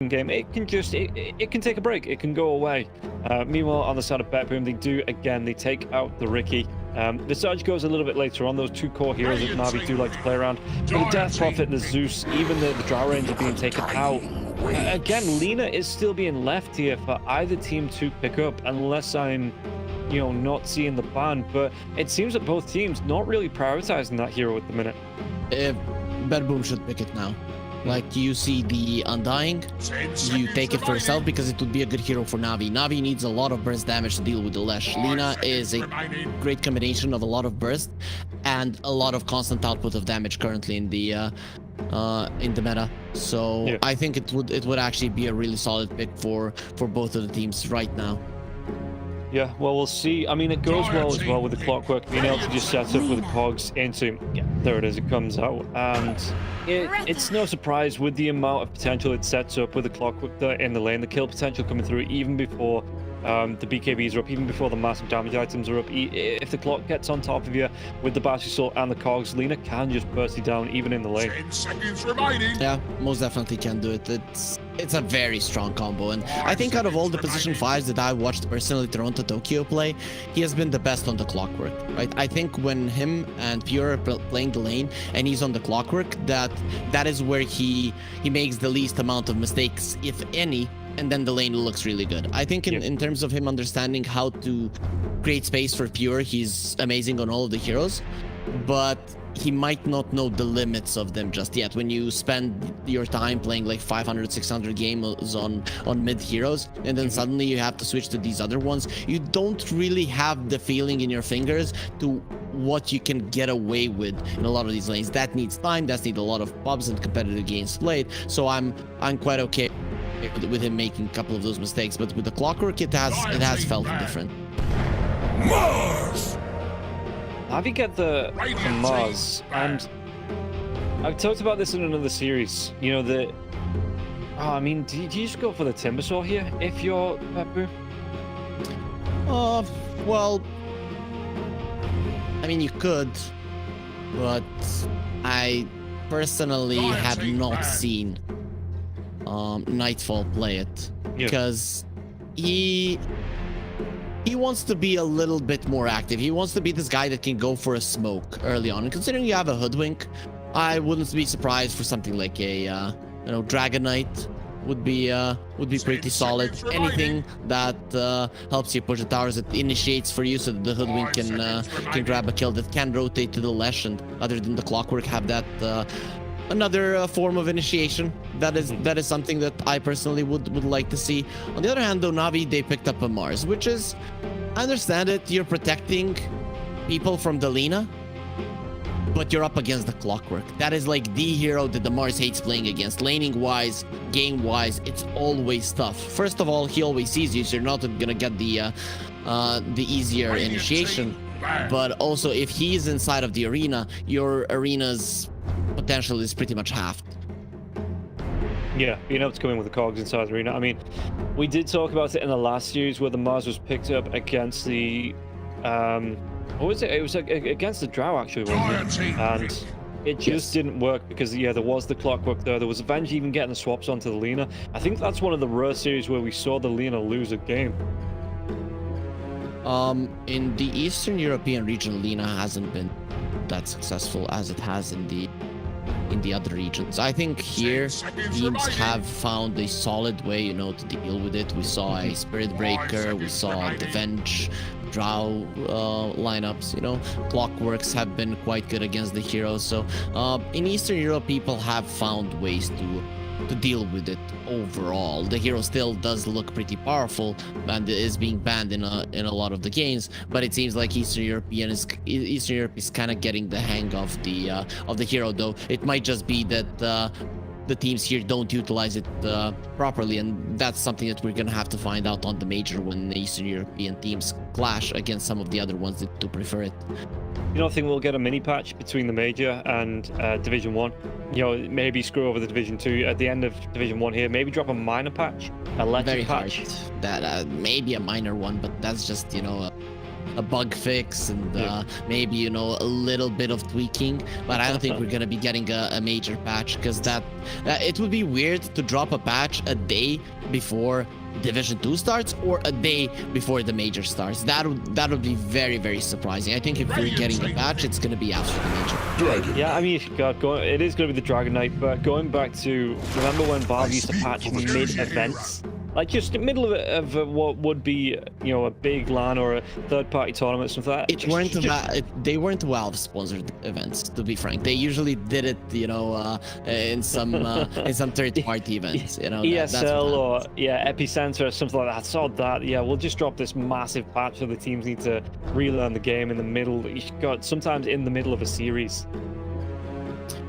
game, it can just it can take a break, it can go away. Meanwhile, on the side of BETBOOM, they take out the Ricky. The Surge goes a little bit later on. Those two core heroes that NAVI do like to play around, but the Death Prophet and the Zeus, even the Drow Ranger being taken out. Again, Lina is still being left here for either team to pick up, unless I'm not seeing the ban. But it seems that both teams not really prioritizing that hero at the minute. BETBOOM should pick it now. Like, you see the Undying, you take it for yourself because it would be a good hero for Navi. Navi needs a lot of burst damage to deal with the Lesh. Lina is a great combination of a lot of burst and a lot of constant output of damage currently in the meta. So yeah. I think it would actually be a really solid pick for both of the teams right now. Yeah, well, we'll see. I mean, it goes well as well with the clockwork, being able to just set up with the cogs into... Yeah, there it is, it comes out. And it's no surprise with the amount of potential it sets up with the clockwork in the lane, the kill potential coming through even before the BKBs are up, even before the massive damage items are up. If the clock gets on top of you with the Bash Assault and the cogs, Lina can just burst you down even in the lane. 10 seconds remaining. Yeah, most definitely can do it. It's a very strong combo, and I think out of all the position 5s that I watched personally Toronto Tokyo play, he has been the best on the clockwork, right? I think when him and Pure are playing the lane and he's on the clockwork, that is where he makes the least amount of mistakes, if any, and then the lane looks really good. I think in terms of him understanding how to create space for Pure, he's amazing on all of the heroes, but he might not know the limits of them just yet. When you spend your time playing like 500, 600 games on mid heroes, and then suddenly you have to switch to these other ones, you don't really have the feeling in your fingers to what you can get away with in a lot of these lanes. That needs time, that needs a lot of pubs and competitive games played. So I'm quite okay with him making a couple of those mistakes, but with the clockwork it has felt different. Mars! NAVI get the Mars, and I've talked about this in another series. I mean, do you just go for the Timbersaw here if you're BETBOOM? Well, I mean, you could, but I personally have not seen Nightfall play it, because he wants to be a little bit more active. He wants to be this guy that can go for a smoke early on. And considering you have a Hoodwink, I wouldn't be surprised for something like a Dragon Knight would be pretty solid. Anything that helps you push the towers, that initiates for you so that the Hoodwink can grab a kill, that can rotate to the Lesh, and other than the clockwork have that another form of initiation. That is something that I personally would like to see. On the other hand, though, Navi, they picked up a Mars, which is, I understand it, you're protecting people from the Lina, but you're up against the clockwork. That is like the hero that the Mars hates playing against. Laning wise, game wise, it's always tough. First of all, he always sees you, so you're not gonna get the easier initiation, but also if he's inside of the arena, your arena's potential is pretty much halved. Yeah, being able to go in with the cogs inside the arena. I mean, we did talk about it in the last series where the Mars was picked up against the what was it? It was against the Drow, actually, wasn't it? And it just didn't work because there was the clockwork there. There was Avenge even getting the swaps onto the Lina. I think that's one of the rare series where we saw the Lina lose a game. In the Eastern European region, Lina hasn't been that successful as it has in the other regions. I think here teams have found a solid way, to deal with it. We saw a Spirit Breaker, we saw the Venge, Drow lineups. Clockworks have been quite good against the heroes. So in Eastern Europe, people have found ways to deal with it overall. The hero still does look pretty powerful and is being banned in a lot of the games, but it seems like Eastern Europe is kind of getting the hang of the hero, though it might just be that the teams here don't utilize it properly, and that's something that we're gonna have to find out on the major when the Eastern European teams clash against some of the other ones that do prefer it. You don't think we'll get a mini patch between the major and Division 1? Maybe screw over the Division 2 at the end of Division 1 here. Maybe drop a minor patch, a legend patch. That maybe a minor one, but that's just a bug fix and maybe, you know, a little bit of tweaking, but I don't think we're gonna be getting a major patch, because that it would be weird to drop a patch a day before Division 2 starts or a day before the major starts. That would be very, very surprising. I think if we're getting a patch, it's going to be after the major. Yeah, I mean, God, it is going to be the Dragon Knight, but going back to, remember when Valve used to patch mid-events? Like just in the middle of what would be, you know, a big LAN or a third-party tournament, something like that. They weren't Valve-sponsored events, to be frank. They usually did it, you know, in some third-party events. You know, ESL or Epicenter or something like that. I saw that. Yeah, we'll just drop this massive patch so the teams need to relearn the game in the middle. Sometimes in the middle of a series.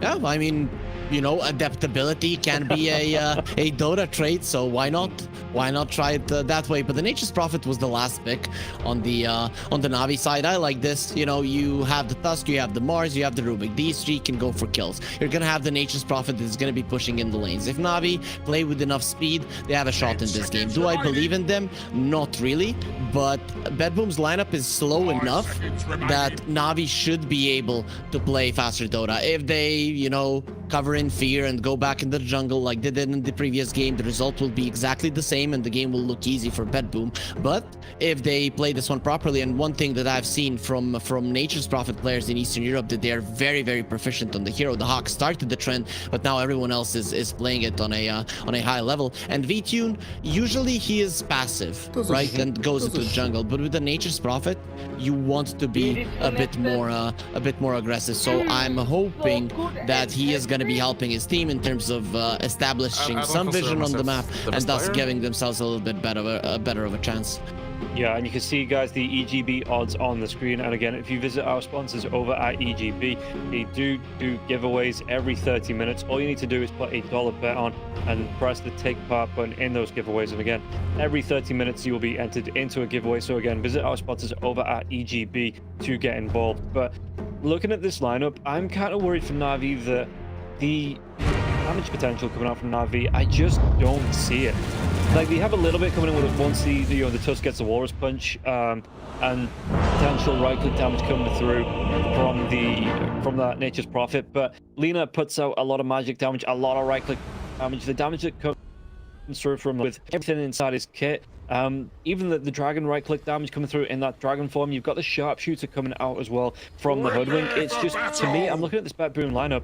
Yeah, I mean, you know, adaptability can be a Dota trait, so why not? Why not try it that way? But the Nature's Prophet was the last pick on the Navi side. I like this. You know, you have the Tusk, you have the Mars, you have the Rubik. These three can go for kills. You're gonna have the Nature's Prophet that's gonna be pushing in the lanes. If Navi play with enough speed, they have a shot in this game. Do I believe in them? Not really. But BETBOOM's lineup is slow enough that Navi should be able to play faster Dota. If they, you know, cover in fear and go back in the jungle like they did in the previous game, the result will be exactly the same and the game will look easy for BETBOOM. But if they play this one properly, and one thing that I've seen from Nature's Prophet players in Eastern Europe, that they're very, very proficient on the hero. The Hawk started the trend, but now everyone else is playing it on a high level. And VTune, usually he is passive, right, and goes into the jungle. But with the Nature's Prophet, you want to be a bit more aggressive. So I'm hoping that he is going to be helping his team in terms of establishing some vision on the map and thus giving themselves a little bit better of a chance. Yeah, and you can see, guys, the EGB odds on the screen. And again, if you visit our sponsors over at EGB, they do giveaways every 30 minutes. All you need to do is put a $1 bet on and press the take part button in those giveaways. And again, every 30 minutes you will be entered into a giveaway. So again, visit our sponsors over at EGB to get involved. But looking at this lineup, I'm kind of worried for Navi that the damage potential coming out from Navi, I just don't see it. Like, they have a little bit coming in with it once the Tusk gets the Walrus Punch, and potential right-click damage coming through from that Nature's Prophet. But Lina puts out a lot of magic damage, a lot of right-click damage. The damage that comes through from with everything inside his kit, even the dragon right-click damage coming through in that dragon form. You've got the sharpshooter coming out as well from the Hoodwink. It's just, to me, I'm looking at this BETBOOM lineup,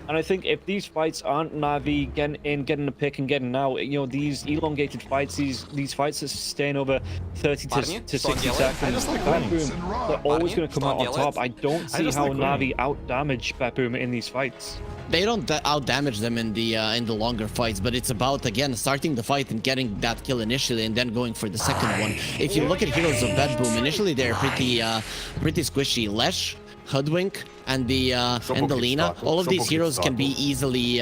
and I think if these fights aren't Navi getting a pick and getting out, you know, these elongated fights, these fights that sustain over 30 to 60 seconds, BETBOOM, they're always going to come out on top. I don't see how Navi out-damage BETBOOM in these fights. They don't out-damage them in the longer fights, but it's about, again, starting the fight and getting that kill initially and then going for the second one. If you look at heroes of BETBOOM, initially they're pretty squishy. Lesh, Hoodwink, and the Lina, all of these heroes can be easily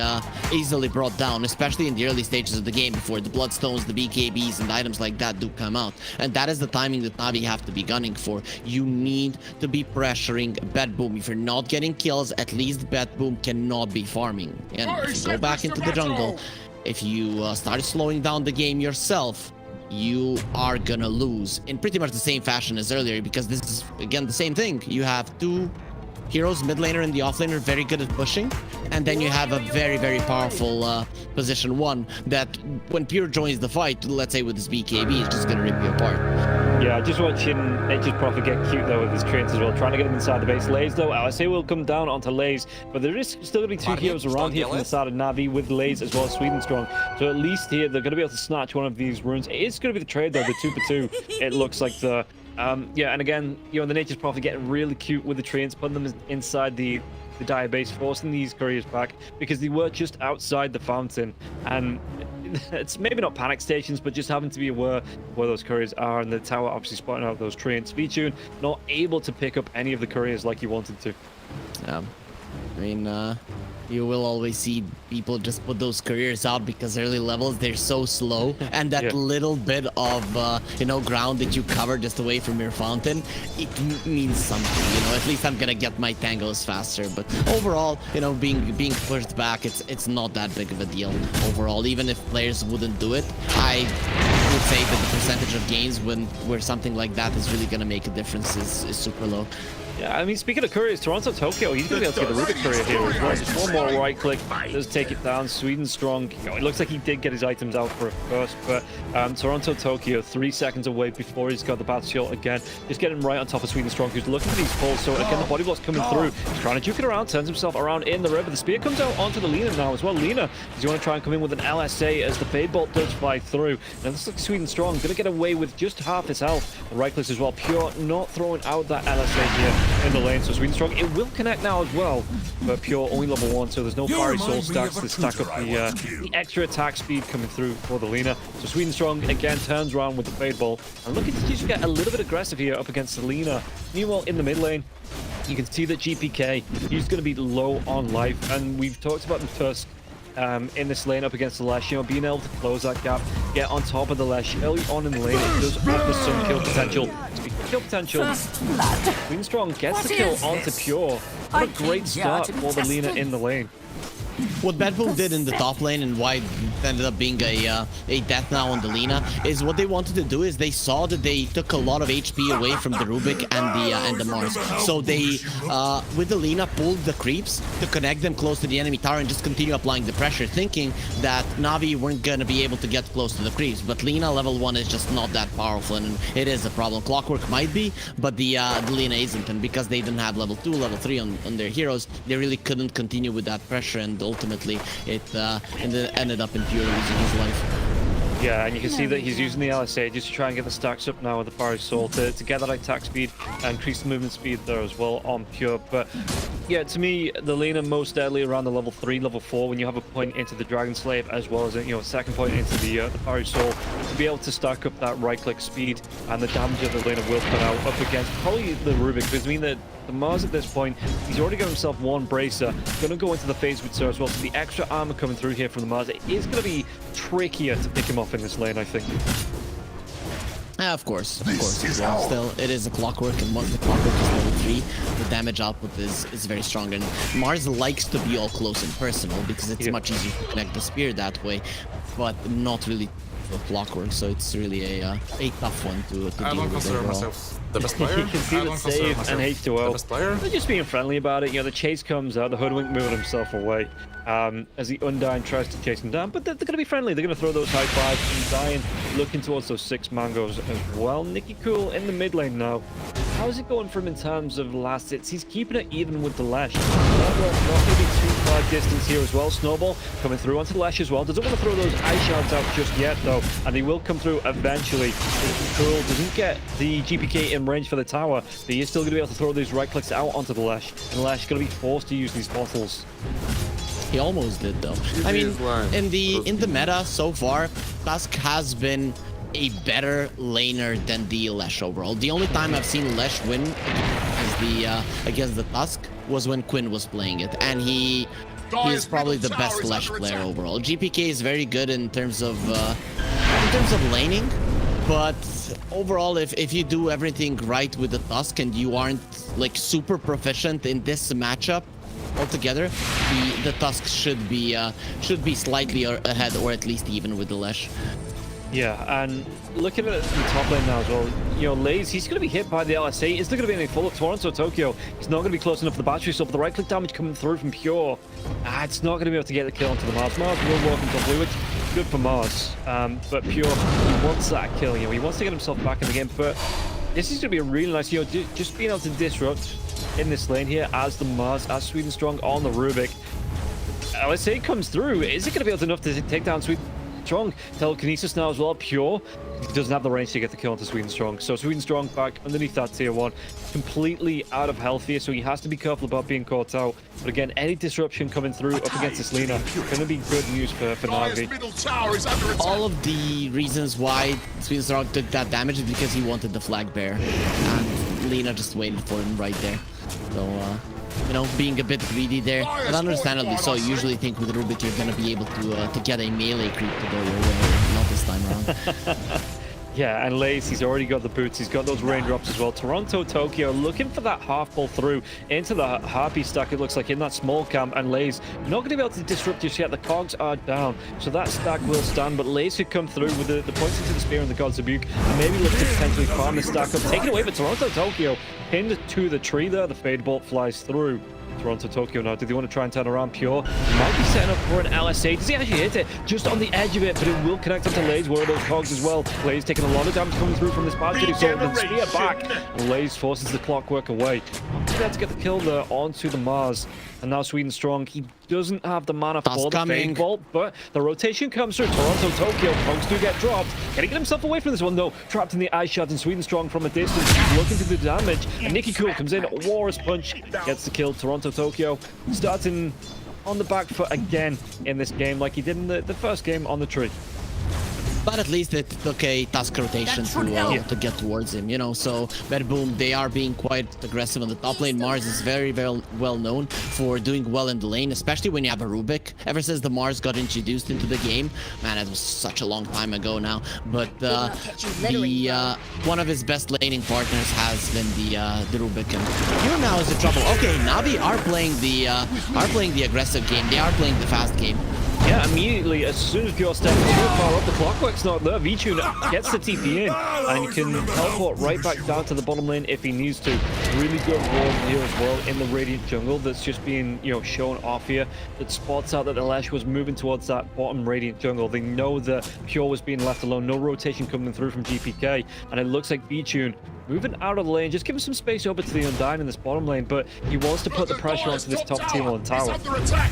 brought down, especially in the early stages of the game before the Bloodstones, the BKBs, and items like that do come out. And that is the timing that Navi have to be gunning for. You need to be pressuring BETBOOM. If you're not getting kills, at least BETBOOM cannot be farming. And if you go back into the jungle, if you start slowing down the game yourself, you are gonna lose in pretty much the same fashion as earlier, because this is, again, the same thing. You have two heroes, mid laner and the off laner, very good at pushing, and then you have a very, very powerful position one that when Pure joins the fight, let's say with his BKB, is just gonna rip you apart. Yeah, just watching Nature's Prophet get cute though with his trains as well, trying to get him inside the base. Lays though, I say we'll come down onto Lays, but there is still going to be two heroes around here from the side of Navi with Lays as well as Swedenstrong. So at least here they're going to be able to snatch one of these runes. It is going to be the trade though, the 2-for-2. It looks like the yeah, and again, you know, the Nature's Prophet getting really cute with the trains, putting them inside the dire base, forcing these couriers back because they were just outside the fountain. And it's maybe not panic stations, but just having to be aware where those couriers are, and the tower obviously spotting out those trains. VTune not able to pick up any of the couriers like he wanted to. I mean, You will always see people just put those careers out because early levels, they're so slow. And that little bit of, you know, ground that you cover just away from your fountain, it means something, you know. At least I'm gonna get my tangos faster. But overall, you know, being pushed back, it's not that big of a deal overall. Even if players wouldn't do it, I would say that the percentage of games where something like that is really gonna make a difference is super low. Yeah, I mean, speaking of couriers, Toronto Tokyo, he's going to be able to get the Rubik courier here as well. Just one more right click, does take it down. Sweden Strong, you know, it looks like he did get his items out for a first, but Toronto Tokyo, 3 seconds away before he's got the Battle Shield again. Just getting right on top of Sweden Strong, who's looking for these pulls. So again, the body block's coming through. He's trying to juke it around, turns himself around in the river. The spear comes out onto the Lina now as well. Lina is going to try and come in with an LSA as the Fade Bolt does fly through. Now this looks like Sweden Strong going to get away with just half his health. The right clicks as well. Pure not throwing out that LSA here in the lane. So Sweden Strong, it will connect now as well, but Pure only level 1, so there's no fiery soul stacks to stack up the extra attack speed coming through for the Lina. So Sweden Strong again turns around with the Fade Bolt and looking to just get a little bit aggressive here up against the Lina. Meanwhile, in the mid lane, you can see that GPK, he's going to be low on life, and we've talked about the first in this lane up against the Lesh, you know, being able to close that gap, get on top of the Lesh early on in the lane, it does offer some kill potential. Speaking of kill potential, Sweden Strong gets the kill onto Pure. What a great start for the Lina in the lane. What BETBOOM did in the top lane and why it ended up being a death now on the Lina is what they wanted to do is they saw that they took a lot of HP away from the Rubik and the Mars. So they, with the Lina, pulled the creeps to connect them close to the enemy tower and just continue applying the pressure, thinking that Navi weren't going to be able to get close to the creeps. But Lina level 1 is just not that powerful, and it is a problem. Clockwork might be, but the Lina isn't, and because they didn't have level 2, level 3 on their heroes, they really couldn't continue with that pressure, and ultimately it ended up in Pure losing his life. Yeah, and you can see that he's using the LSA just to try and get the stacks up now with the Fiery Soul to get that attack speed and increase the movement speed there as well on Pure. But yeah, to me, the Lina most deadly around the level 3, level 4, when you have a point into the Dragon Slave as well as a a second point into the Fiery Soul, to be able to stack up that right-click speed and the damage that the Lina will put out up against probably the Rubik, because I mean that the Mars at this point, he's already got himself one bracer, going to go into the phase with Sir as well, so the extra armor coming through here from the Mars, it is going to be trickier to pick him off in this lane, I think. Of course. Still, it is a Clockwork, and once the Clockwork is level 3, the damage output is very strong. And Mars likes to be all close and personal because it's much easier to connect the spear that way, but not really for Clockwork. So it's really a tough one to deal with. I don't consider myself the best player. You can see that save and H2O. They're just being friendly about it. You know, the chase comes out, the Hoodwink moving himself away as the Undying tries to chase him down, but they're going to be friendly. They're going to throw those high fives. Undying looking towards those 6 mangoes as well. Nicky Cool in the mid lane now. How's it going for him in terms of last hits? He's keeping it even with the Lash. Snowball not going to be too far distance here as well. Snowball coming through onto the Lash as well. Doesn't want to throw those ice shards out just yet though, and they will come through eventually. Cool doesn't get the GPK in range for the tower, but he is still going to be able to throw these right clicks out onto the Lash, and the Lash is going to be forced to use these bottles. He almost did though. I mean, in the meta so far, Tusk has been a better laner than the Lesh overall. The only time I've seen Lesh win against the Tusk was when Quinn was playing it, and he is probably the best Lesh player overall. GPK is very good in terms of laning, but overall, if you do everything right with the Tusk and you aren't like super proficient in this matchup altogether, the Tusk should be slightly ahead, or at least even with the Lesh. Yeah, and looking at the top lane now as well, you know, Laze, he's going to be hit by the LSA. Is there going to be any follow-up? Toronto Tokyo, he's not going to be close enough for the battery, so for the right-click damage coming through from Pure, it's not going to be able to get the kill onto the Mars. Mars will walk into blue, which is good for Mars, but Pure, he wants that kill, you know, he wants to get himself back in the game, but this is going to be a really nice, you know, just being able to disrupt in this lane here as the Mars, as Sweden Strong on the Rubik. LSA comes through. Is it going to be enough to take down Sweden Strong? Telekinesis now as well. Pure, he doesn't have the range to get the kill onto Sweden Strong. So Sweden Strong back underneath that tier 1, completely out of health here, so he has to be careful about being caught out. But again, any disruption coming through up against this Lina going to be good news for NAVI. All of the reasons why Sweden Strong took that damage is because he wanted the flag bear, and Lina just waited for him right there. So you know, being a bit greedy there. And understandably so. You usually think with Rubik you're going to be able to get a melee creep to go your way. Not this time around. Yeah, and Lays, he's already got the boots. He's got those raindrops as well. Toronto, Tokyo looking for that half pull through into the Harpy stack, it looks like, in that small camp. And Lays not going to be able to disrupt just yet. The cogs are down, so that stack will stand. But Lays could come through with the points into the spear and the God's Rebuke, and maybe look to potentially farm the stack up. Taken away, but Toronto, Tokyo pinned to the tree there. The Fade Bolt flies through. Toronto, Tokyo now. Do they want to try and turn around Pure? Might be setting up for an LSA. Does he actually hit it? Just on the edge of it, but it will connect onto Lays, one of those cogs as well. Lays taking a lot of damage coming through from this part. He sold the spear back, and Lays forces the clockwork away. Not to get the kill there onto the Mars. And now Sweden Strong, he doesn't have the mana for the Fade Bolt, but the rotation comes through. Toronto, Tokyo, cogs do get dropped. Can he get himself away from this one though? Trapped in the ice shot, and Sweden Strong from a distance, looking to do damage. And Nicky Cool comes in, Walrus Punch, gets the kill. Toronto, Tokyo starting on the back foot again in this game, like he did in the first game on the tree. But at least it took a task rotation to get towards him, you know. So BETBOOM, they are being quite aggressive on the top lane. Mars is very, very well known for doing well in the lane, especially when you have a Rubik. Ever since the Mars got introduced into the game, man, it was such a long time ago now. But one of his best laning partners has been the Rubik, and here now is the trouble. Okay, Navi are playing the aggressive game. They are playing the fast game. Yeah, immediately, as soon as Pure steps too far up, the clockwork's not there. V-Tune gets the TP in, and can teleport right back down to the bottom lane if he needs to. Really good wall here as well in the Radiant jungle that's just being, you know, shown off here. That spots out that Alesh was moving towards that bottom Radiant jungle. They know that Pure was being left alone. No rotation coming through from GPK, and it looks like V-Tune moving out of the lane, just giving some space over to the Undyne in this bottom lane, but he wants to put the pressure onto this top tier 1 tower.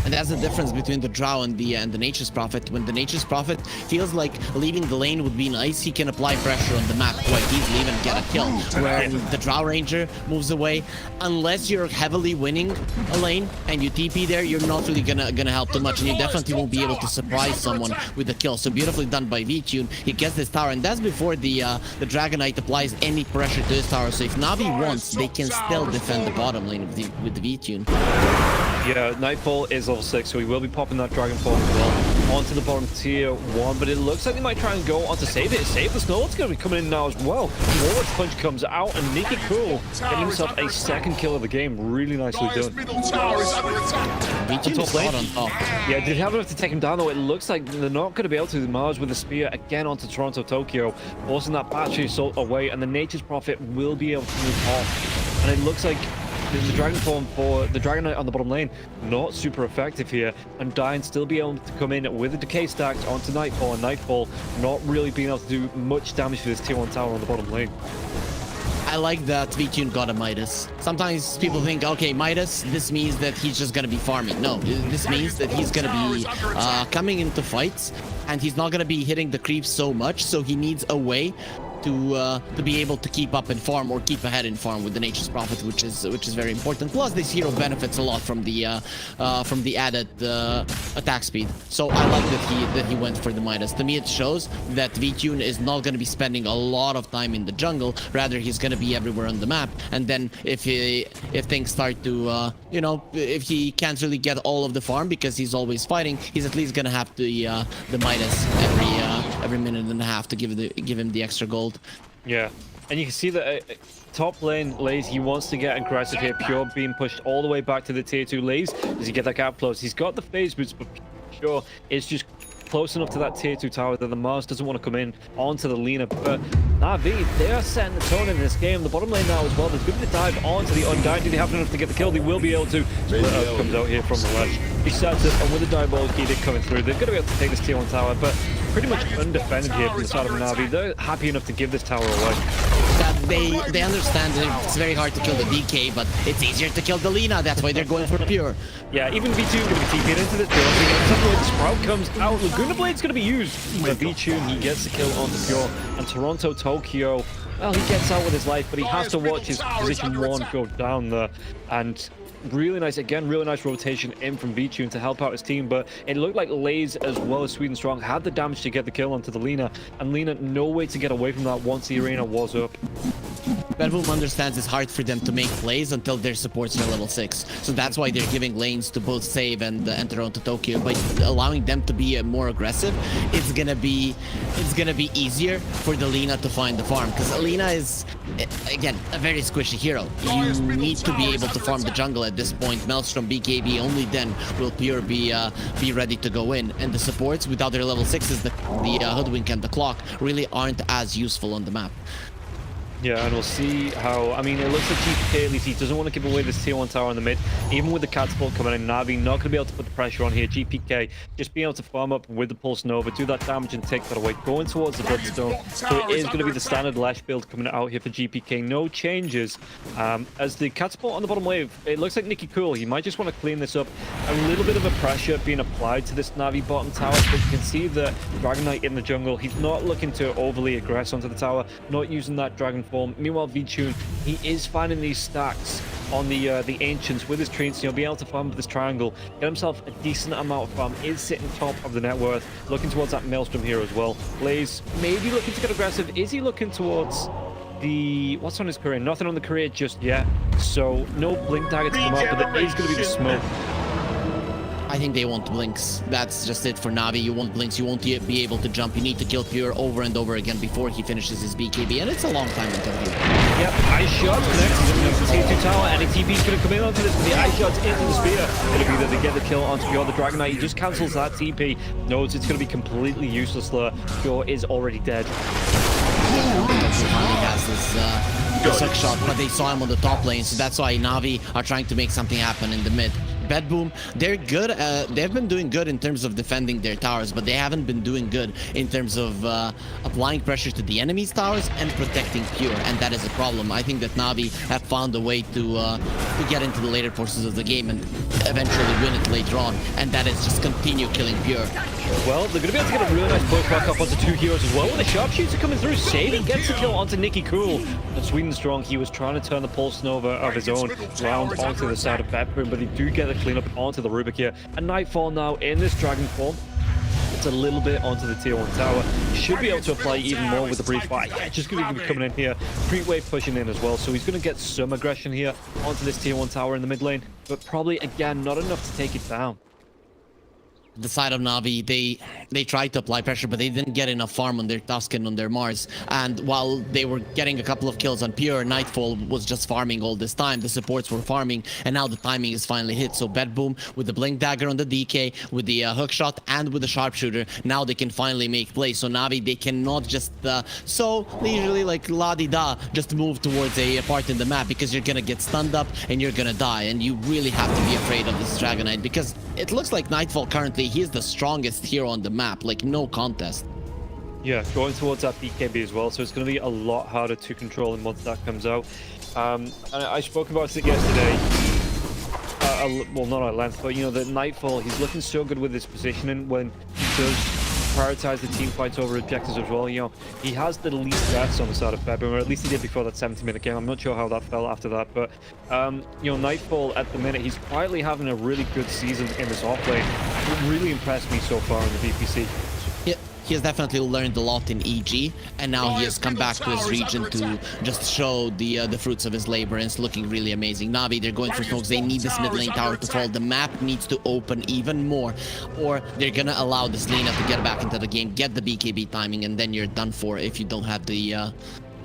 And that's the difference between the Drow and the Nature's Prophet. When the Nature's Prophet feels like leaving the lane would be nice, he can apply pressure on the map quite easily, even get a kill. Where the Drow Ranger moves away, unless you're heavily winning a lane and you TP there, you're not really gonna help too much, and you definitely won't be able to surprise someone with a kill. So beautifully done by V-Tune. He gets this tower, and that's before the Dragon Knight applies any pressure to this tower. So if Navi wants, they can still defend the bottom lane with the V-Tune. Yeah, Nightfall is level 6, so he will be popping that Dragonfall as well onto the bottom tier 1, but it looks like they might try and go on to save it. Save the Snow's going to be coming in now as well. Walrus Punch comes out, and Nicky Cool getting himself a second kill of the game. Really nicely done. V-Tune is hot on top. Yeah, did have enough to take him down, though. It looks like they're not going to be able to. Mars with the spear again onto Toronto, Tokyo, forcing that battery assault away, and the Nature's Prophet will be able to move off. And it looks like the Dragon Form for the Dragon Knight on the bottom lane, not super effective here. And Undyne still be able to come in with the Decay stacks onto Nightfall, and Nightfall not really being able to do much damage to this tier 1 tower on the bottom lane. I like that V-Tune got a Midas. Sometimes people think, okay, Midas, this means that he's just gonna be farming. No, this means that he's gonna be coming into fights, and he's not gonna be hitting the creeps so much, so he needs a way to be able to keep up in farm, or keep ahead in farm with the Nature's Prophet, which is very important. Plus, this hero benefits a lot from the added attack speed. So I like that he went for the Midas. To me, it shows that V-Tune is not going to be spending a lot of time in the jungle. Rather, he's going to be everywhere on the map. And then if things start to you know, if he can't really get all of the farm because he's always fighting, he's at least going to have the Midas every minute and a half to give him the extra gold. Yeah, and you can see that top lane Lays, he wants to get aggressive here. Pure being pushed all the way back to the tier 2 Lays. Does he get that gap close? He's got the phase boots, but Pure is just close enough to that tier 2 tower that the Mars doesn't want to come in onto the Lina. But Navi, they are setting the tone in this game. The bottom lane now as well. There's going to be a dive onto the Undyne. Do they have enough to get the kill? They will be able to. Split up comes out here from the ledge. He sets it, and with the Diabolic Edict coming through, they're going to be able to take this tier 1 tower, but pretty much undefended here from the side of Navi. They're happy enough to give this tower away. That they understand that it's very hard to kill the DK, but it's easier to kill the Lina. That's why they're going for Pure. Yeah, even V2 going to be TPing into this build. The Sprout comes out. Laguna Blade's going to be used. But V2, he gets the kill onto Pure. And Toronto, Tokyo, well, he gets out with his life, but he has to watch his position 1 go down there. And really nice, again, really nice rotation in from V-Tune to help out his team, but it looked like Lays as well as Sweden Strong had the damage to get the kill onto the Lina, and Lina no way to get away from that once the arena was up. BETBOOM understands it's hard for them to make plays until their supports are level 6. So that's why they're giving lanes to both Save and Toronto Tokyo. By allowing them to be more aggressive, it's gonna be easier for the Lina to find the farm, because Lina is, again, a very squishy hero. You need to be able to farm the jungle at this point. Maelstrom, BKB, only then will Pure be ready to go in. And the supports without their level 6s, the Hoodwink and the Clock, really aren't as useful on the map. Yeah, and we'll see how... I mean, it looks like GPK, at least he doesn't want to give away this tier 1 tower in the mid. Even with the catapult coming in, Navi not going to be able to put the pressure on here. GPK just being able to farm up with the Pulse Nova, do that damage and take that away, going towards the Bloodstone. So it is going to be the standard Lash build coming out here for GPK. No changes. As the catapult on the bottom wave, it looks like Nicky Cool. He might just want to clean this up. A little bit of a pressure being applied to this Navi bottom tower, but you can see the Dragon Knight in the jungle. He's not looking to overly aggress onto the tower, not using that Dragon form. Meanwhile, VTune, he is finding these stacks on the Ancients with his treants. He'll be able to farm this triangle, get himself a decent amount of farm, is sitting top of the net worth, looking towards that Maelstrom here as well. Blaze maybe looking to get aggressive. Is he looking towards the... what's on his career? Nothing on the career just yet. So no blink dagger to come up, but there is going to be the smoke. I think they want blinks. That's just it for Navi. You want blinks. You won't be able to jump. You need to kill Pure over and over again before he finishes his BKB, and it's a long time until he... Yep, ice shots next. T2 tower, and a TP's going to come in onto this. The ice shots into the spear. Going to be that they get the kill onto Pure. The Dragon Knight, he just cancels that TP. Knows it's going to be completely useless there. Pure is already dead. Finally has this suck shot, but they saw him on the top lane, so that's why Navi are trying to make something happen in the mid. BETBOOM, they're good. They've been doing good in terms of defending their towers, but they haven't been doing good in terms of applying pressure to the enemy's towers and protecting Pure, and that is a problem. I think that Navi have found a way to get into the later portions of the game and eventually win it later on, and that is just continue killing Pure. Well, they're going to be able to get a really nice push back up onto 2 heroes as well. With a sharpshooter coming through, Saving gets the kill onto Nicky Cool. And Sweden Strong, he was trying to turn the Pulse Nova of his own round onto the side of BETBOOM, but he do get the clean up onto the Rubik here. And Nightfall now in this Dragon form. It's a little bit onto the tier 1 tower. Should be able to apply even more with the brief fire. Yeah, just going to be coming in here. Creep wave pushing in as well. So he's going to get some aggression here onto this tier 1 tower in the mid lane. But probably, again, not enough to take it down. The side of Navi, they tried to apply pressure, but they didn't get enough farm on their Tusk and on their Mars. And while they were getting a couple of kills on Pure, Nightfall was just farming all this time. The supports were farming, and now the timing is finally hit. So BETBOOM with the Blink Dagger on the DK, with the hook shot, and with the Sharpshooter, now they can finally make plays. So Navi, they cannot just so leisurely, like la-di-da, just move towards a part in the map, because you're gonna get stunned up and you're gonna die. And you really have to be afraid of this Dragon Knight, because it looks like Nightfall currently, he's the strongest hero on the map, like no contest. Yeah, going towards that BKB as well, so it's going to be a lot harder to control him once that comes out. And I spoke about it yesterday, well, not at length, but you know, the Nightfall, he's looking so good with his positioning when he does prioritize the team fights over objectives as well. You know, he has the least deaths on the side of BETBOOM, or at least he did before that 70-minute game. I'm not sure how that fell after that, but you know, Nightfall at the minute, he's quietly having a really good season in this offlane. It really impressed me so far in the DPC. He has definitely learned a lot in EG, and now he has come back to his region to just show the fruits of his labor, and it's looking really amazing. Navi, they're going for smokes. They need this mid lane tower to fall. The map needs to open even more, or they're gonna allow this Lina to get back into the game, get the BKB timing, and then you're done for if you don't have the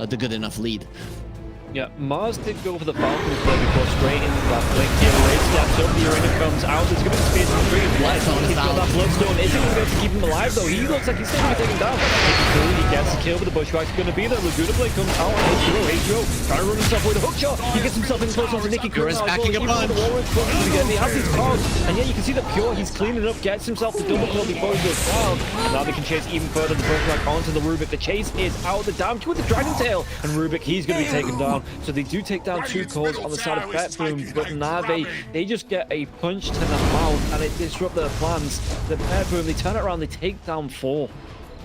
good enough lead. Yeah, Mars did go for the Falcons play before straight into that blink here. Ray steps up, the arena comes out. It's going to be space for three. He's got that Bloodstone. Is he going to be able to keep him alive though? He looks like he's still going to take him down. He gets the kill with the Bushwhack's going to be there. Laguna Blade comes out on H2O. Trying to run himself with a hook shot. He gets himself in close onto Nicky Curran. Backing up on. He has these cards, and yeah, you can see that Pure, he's cleaning up, gets himself the double kill before he goes down. Now they can chase even further the Bushwhack onto the Rubik. The chase is out. The damage with the Dragon Tail, and Rubik, he's going to be taken down. So they do take down 2 cores on the side of BETBOOM, but Navi, they just get a punch to the mouth and it disrupts their plans. The BETBOOM, they turn it around, they take down 4.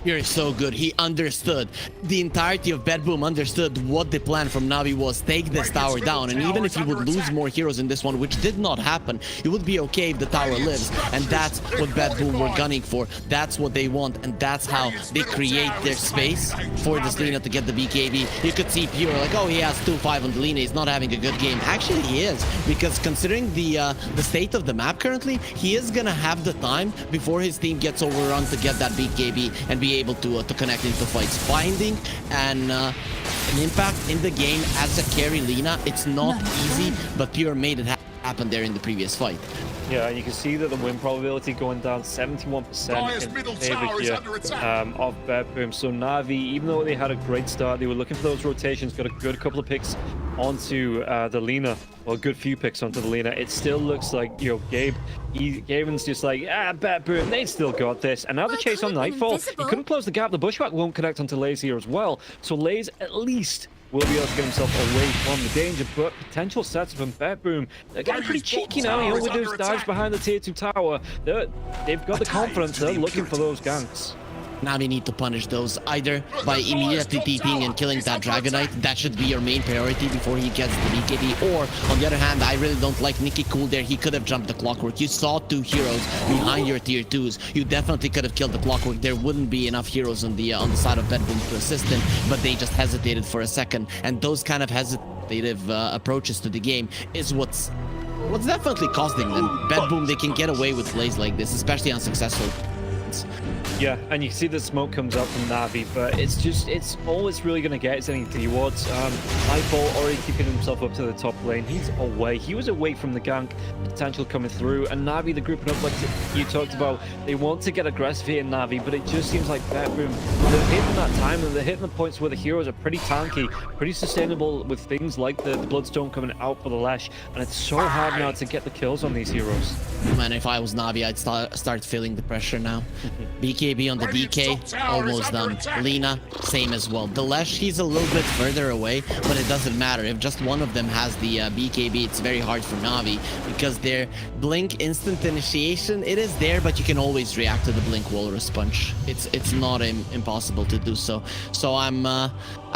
You're so good. He understood. The entirety of BETBOOM understood what the plan from Navi was. Take this tower down. And even if you would lose more heroes in this one, which did not happen, you would be okay if the tower lives. And that's what BETBOOM were gunning for. That's what they want. And that's how they create their space for this Lina to get the BKB. You could see Pure like, oh, he has 2-5 on the Lina. He's not having a good game. Actually, he is. Because considering the state of the map currently, he is going to have the time before his team gets overrun to get that BKB and be able to connect into fights. Finding an impact in the game as a carry Lina, it's not easy, but Pure made it happen there in the previous fight. Yeah, and you can see that the win probability going down 71% in favor here of BETBOOM. So Navi, even though they had a great start, they were looking for those rotations, got a good couple of picks onto the Lina, or a good few picks onto the Lina. It still looks like, you know, Gaben's just like, BETBOOM, they still got this. And now the chase on Nightfall, he couldn't close the gap. The Bushwhack won't connect onto Laze here as well. So Laze at least will be able to get himself away from the danger, but potential sets from BETBOOM, they're getting pretty cheeky now. You know, with those dives behind the tier 2 tower, they've got the confidence. They're looking for those ganks. Navi need to punish those either by immediately TPing and killing that Dragon Knight. That should be your main priority before he gets the BKB. Or, on the other hand, I really don't like Nicky Cool there. He could have jumped the Clockwork. You saw 2 heroes behind your tier 2s. You definitely could have killed the Clockwork. There wouldn't be enough heroes on the side of BETBOOM to assist him, but they just hesitated for a second. And those kind of hesitative approaches to the game is what's definitely costing them. BETBOOM, they can get away with plays like this, especially unsuccessful. Yeah, and you see the smoke comes out from Navi, but it's all it's really going to get is any T-wards. Nightfall already keeping himself up to the top lane. He's away. He was away from the gank potential coming through, and Navi, the grouping up like you talked about, they want to get aggressive here in Navi, but it just seems like BETBOOM, they're hitting that time, and they're hitting the points where the heroes are pretty tanky, pretty sustainable with things like the Bloodstone coming out for the Lash, and it's so hard now to get the kills on these heroes. Man, if I was Navi, I'd start feeling the pressure now. BKB on the DK, almost done. Lina, same as well. The Lash, he's a little bit further away, but it doesn't matter. If just one of them has the BKB, it's very hard for Navi, because their Blink instant initiation, it is there, but you can always react to the Blink Walrus Punch. It's not impossible to do so. So I'm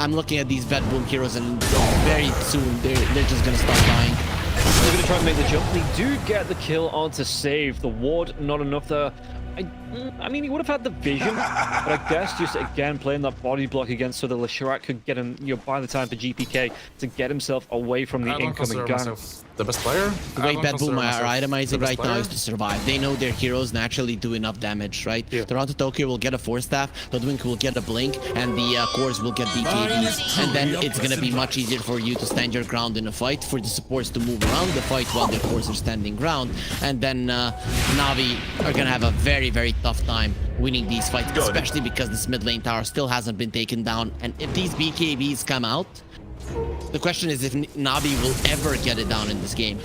looking at these BETBOOM heroes, and very soon they're just gonna start dying. They're going to try and make the jump. They do get the kill on to save. The ward, not enough there. I mean, he would have had the vision, but I guess just, again, playing that body block against so that Leshrac could get him, you know, buy the time for GPK to get himself away from the incoming gank. The best player? The way BETBOOM are itemizing right now is to survive. They know their heroes naturally do enough damage, right? Yeah. Toronto Tokyo will get a Force Staff, Ludwig will get a Blink, and the cores will get BKBs. And then it's gonna be much easier for you to stand your ground in a fight, for the supports to move around the fight while their cores are standing ground. And then Navi are gonna have a very, very tough time winning these fights, especially because this mid lane tower still hasn't been taken down. And if these BKBs come out, the question is if Navi will ever get it down in this game.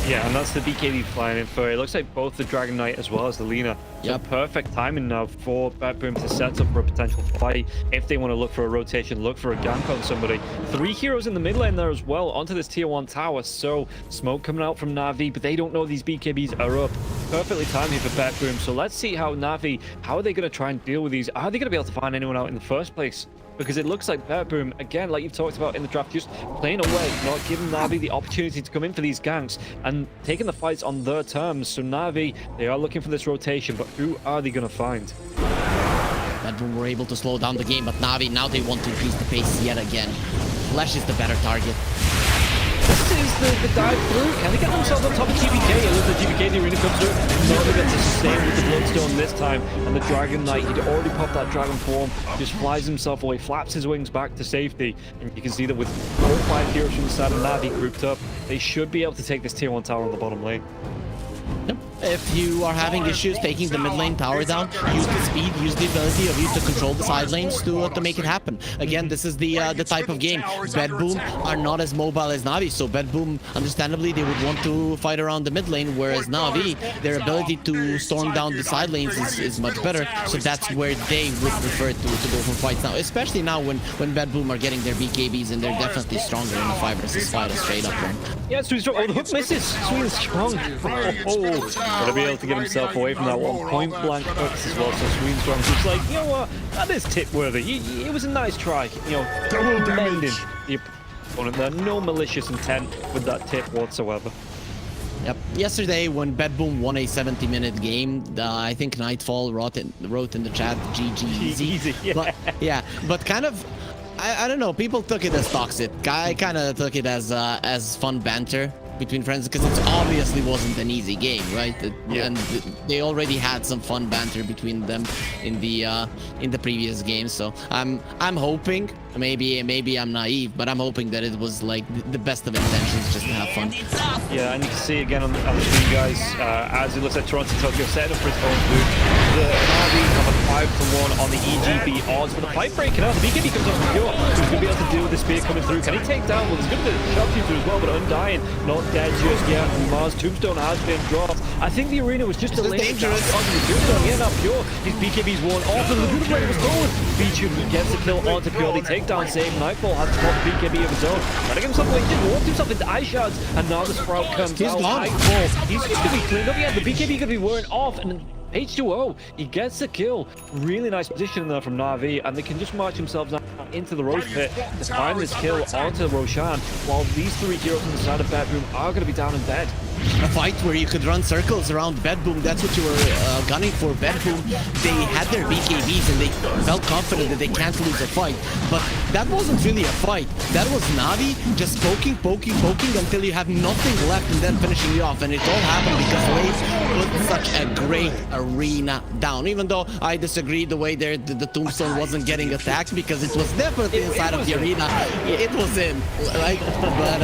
Yeah, and that's the BKB flying in for it. Looks like both the Dragon Knight as well as the Lina. So perfect timing now for BETBOOM to set up for a potential fight. If they want to look for a rotation, look for a gank on somebody. 3 heroes in the mid lane there as well, onto this tier 1 tower. So smoke coming out from Navi, but they don't know these BKBs are up. Perfectly timed here for BETBOOM. So let's see how Navi, how are they going to try and deal with these? Are they going to be able to find anyone out in the first place? Because it looks like BETBOOM, again, like you've talked about in the draft, just playing away, not giving Navi the opportunity to come in for these ganks and taking the fights on their terms. So Navi, they are looking for this rotation, but who are they going to find? BETBOOM were able to slow down the game, but Navi, now they want to increase the pace yet again. Flash is the better target. This is the dive through. Can they get themselves on top of GPK? It looks like GPK, the arena comes through. Not going to sustain with the Bloodstone this time. And the Dragon Knight, he'd already popped that Dragon form, just flies himself away, flaps his wings back to safety. And you can see that with 4 or 5 heroes from the side of Navi grouped up, they should be able to take this tier 1 tower on the bottom lane. Yep. If you are having issues taking the mid lane tower down, use the speed, use the ability of you to control the side lanes to make it happen. Again, this is the type of game. BETBOOM are not as mobile as Navi, so BETBOOM, understandably, they would want to fight around the mid lane, whereas Navi, their ability to storm down the side lanes is much better, so that's where they would prefer to go for fights now, especially now when BETBOOM are getting their BKBs and they're definitely stronger in the 5 versus 5 straight up one. Yeah, Sweden's strong. Oh, the hook misses. Sweden's strong. Oh. Gonna be able to get himself away from that one point blank focus as well. So Sweenstrom's just like, you know what, that is tip worthy. It was a nice try, you know, mending the opponent there. No malicious intent with that tip whatsoever. Yep. Yesterday, when BETBOOM won a 70-minute game, I think Nightfall wrote in the chat, GG easy. Yeah. But kind of, I don't know, people took it as toxic. I kind of took it as fun banter between friends, because it obviously wasn't an easy game, right? And they already had some fun banter between them in the previous game. So I'm hoping, maybe I'm naive, but I'm hoping that it was like the best of intentions, just to have fun. Yeah, and you can see again on the screen, guys, as it looks like Toronto Tokyo setting up for its own move. The NAVI have a 5-1 on the EGB odds, but the fight breaking out. The BKB comes up from Pure, who's going to be able to deal with the spear coming through. Can he take down? Well, there's going to be a sharpshooter as well, but Undying not dead just yet. Mars Tombstone has been dropped. I think the arena was just delayed dangerous onto the Tombstone. Yeah, now Pure, his BKB's worn off, and the Laguna Blade was going. Bichun gets the kill onto Pure. The takedown save. Nightfall has to pop BKB of his own. Trying to get himself away. He just walked himself into ice shards, and now the Sprout comes out. Nightfall, he's just going to be cleaned up. Yeah, the BKB going to be wearing off, and H2O, he gets the kill. Really nice position there from NAVI, and they can just march themselves into the Roche pit to find this kill onto Roshan, while these three heroes on the side of BETBOOM are going to be down in bed. A fight where you could run circles around BETBOOM, that's what you were gunning for. BETBOOM, they had their BKBs and they felt confident that they can't lose a fight, but that wasn't really a fight. That was NAVI just poking until you have nothing left and then finishing you off, and it all happened because Lace put such a great arena down. Even though I disagree the way the Tombstone wasn't getting attacked, because it was definitely inside of the arena. It was in, right? But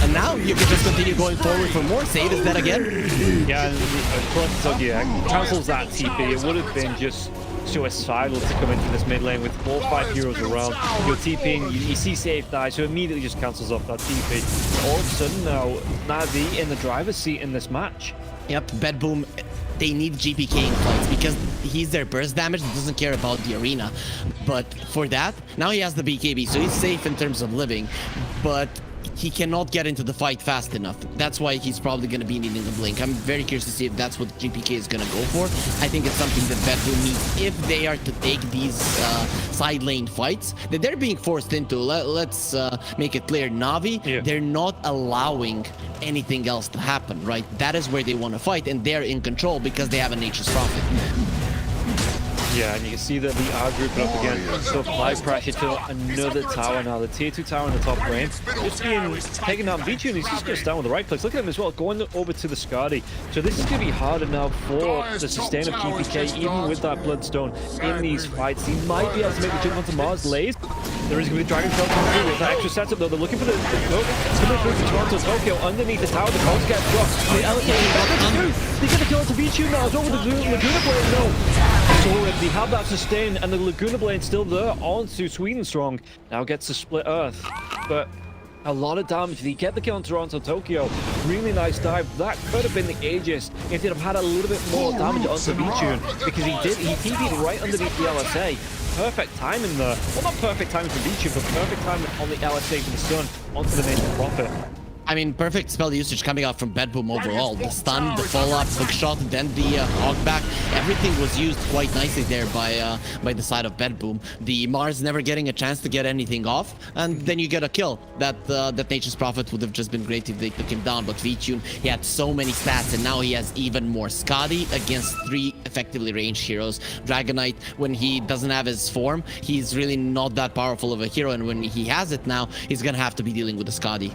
and now you can just continue going forward for more. Save is dead again. Yeah, and cancels that TP. It would have been just suicidal to come into this mid lane with 4 or 5 heroes around. You're TPing, you see Safe die, so immediately just cancels off that TP. All of a sudden now, NAVI in the driver's seat in this match. Yep, BETBOOM, they need GPK in fights because he's their burst damage, doesn't care about the arena. But for that, now he has the BKB, so he's safe in terms of living, but he cannot get into the fight fast enough. That's why he's probably going to be needing a blink. I'm very curious to see if that's what GPK is going to go for. I think it's something that BETBOOM needs if they are to take these side lane fights that they're being forced into. Let's make it clear, NAVI, they're not allowing anything else to happen, right? That is where they want to fight, and they're in control because they have a Nature's Prophet. Yeah, and you can see that we are grouping up again. So apply pressure to another tower now. The tier 2 tower in the top lane. Just being taken down. Bichun, he's just going to stand with the right place. Look at him as well, going over to the Skadi. So this is going to be harder now for the sustain of GPK, even with that Bloodstone in these fights. He might be able to make the jump onto Mars Lays. There is going to be Dragon Tail coming through with that extra setup though. They're looking for the hook. Coming through for Toronto Tokyo underneath the tower. The calls get dropped. They get the kill onto Bichun now. It's over the Laguna Blade. No. They have that sustain, and the Laguna Blade still there onto Swedenstrong. Now gets to split Earth, but a lot of damage. They get the kill on Toronto Tokyo. Really nice dive. That could have been the Aegis if they'd have had a little bit more damage onto Bichun, because he TP'd right underneath the LSA. Perfect timing there. Well, not perfect timing for Bichun, but perfect timing on the LSA for the stun onto the Nature's Prophet. I mean, perfect spell usage coming out from BETBOOM overall. The stun, the follow-up, hook shot, then the hog back. Everything was used quite nicely there by the side of BETBOOM. The Mars never getting a chance to get anything off, and then you get a kill. That Nature's Prophet would have just been great if they took him down, but Vichun, he had so many stats, and now he has even more. Skadi against 3 effectively ranged heroes. Dragonite, when he doesn't have his form, he's really not that powerful of a hero, and when he has it now, he's gonna have to be dealing with the Skadi.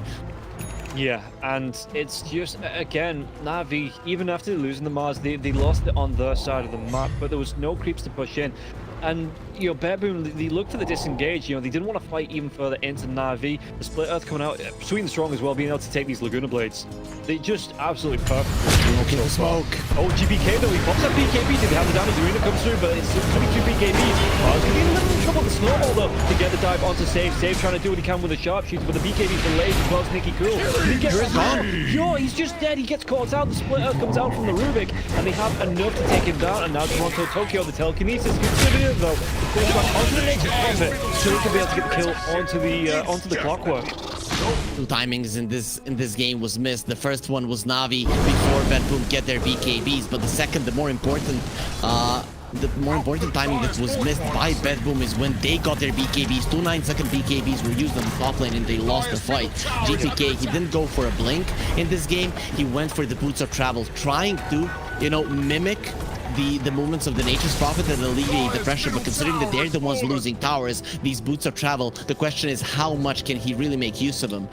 Yeah, and it's just, again, NAVI, even after losing the Mars, they lost it on their side of the map, but there was no creeps to push in. And, you know, BETBOOM, they looked to the disengage, you know, they didn't want to fight even further into NAVI. The Split Earth coming out, Swedenstrong as well, being able to take these Laguna Blades. They just absolutely perfect. Okay, smoke. Oh, GPK though, he pops that BKB, did they have the damage? The arena comes through, but it's 22 BKBs. Mars going to be in a little trouble with the snowball though, to get the dive onto Save. Save trying to do what he can with the sharpshooter, but the BKB's delayed as well as Nicky Cool. He gets gone. Yo, he's just dead, he gets caught out, the Split Earth comes out from the Rubik, and they have enough to take him down, and now Toronto Tokyo, the telekinesis, consider it though. Goes back onto the Nature's Prophet, so he can be able to get the kill onto the clockwork. Two timings in this game was missed. The first one was Navi before BETBOOM get their BKBs, but the second, the more important timing that was missed by BETBOOM is when they got their BKBs. 2 9-second BKBs were used on the top lane and they lost the fight. GPK, he didn't go for a blink in this game. He went for the boots of travel, trying to, you know, mimic the movements of the Nature's Prophet and alleviate the pressure, but considering that they're the ones losing towers, these boots of travel, the question is how much can he really make use of them?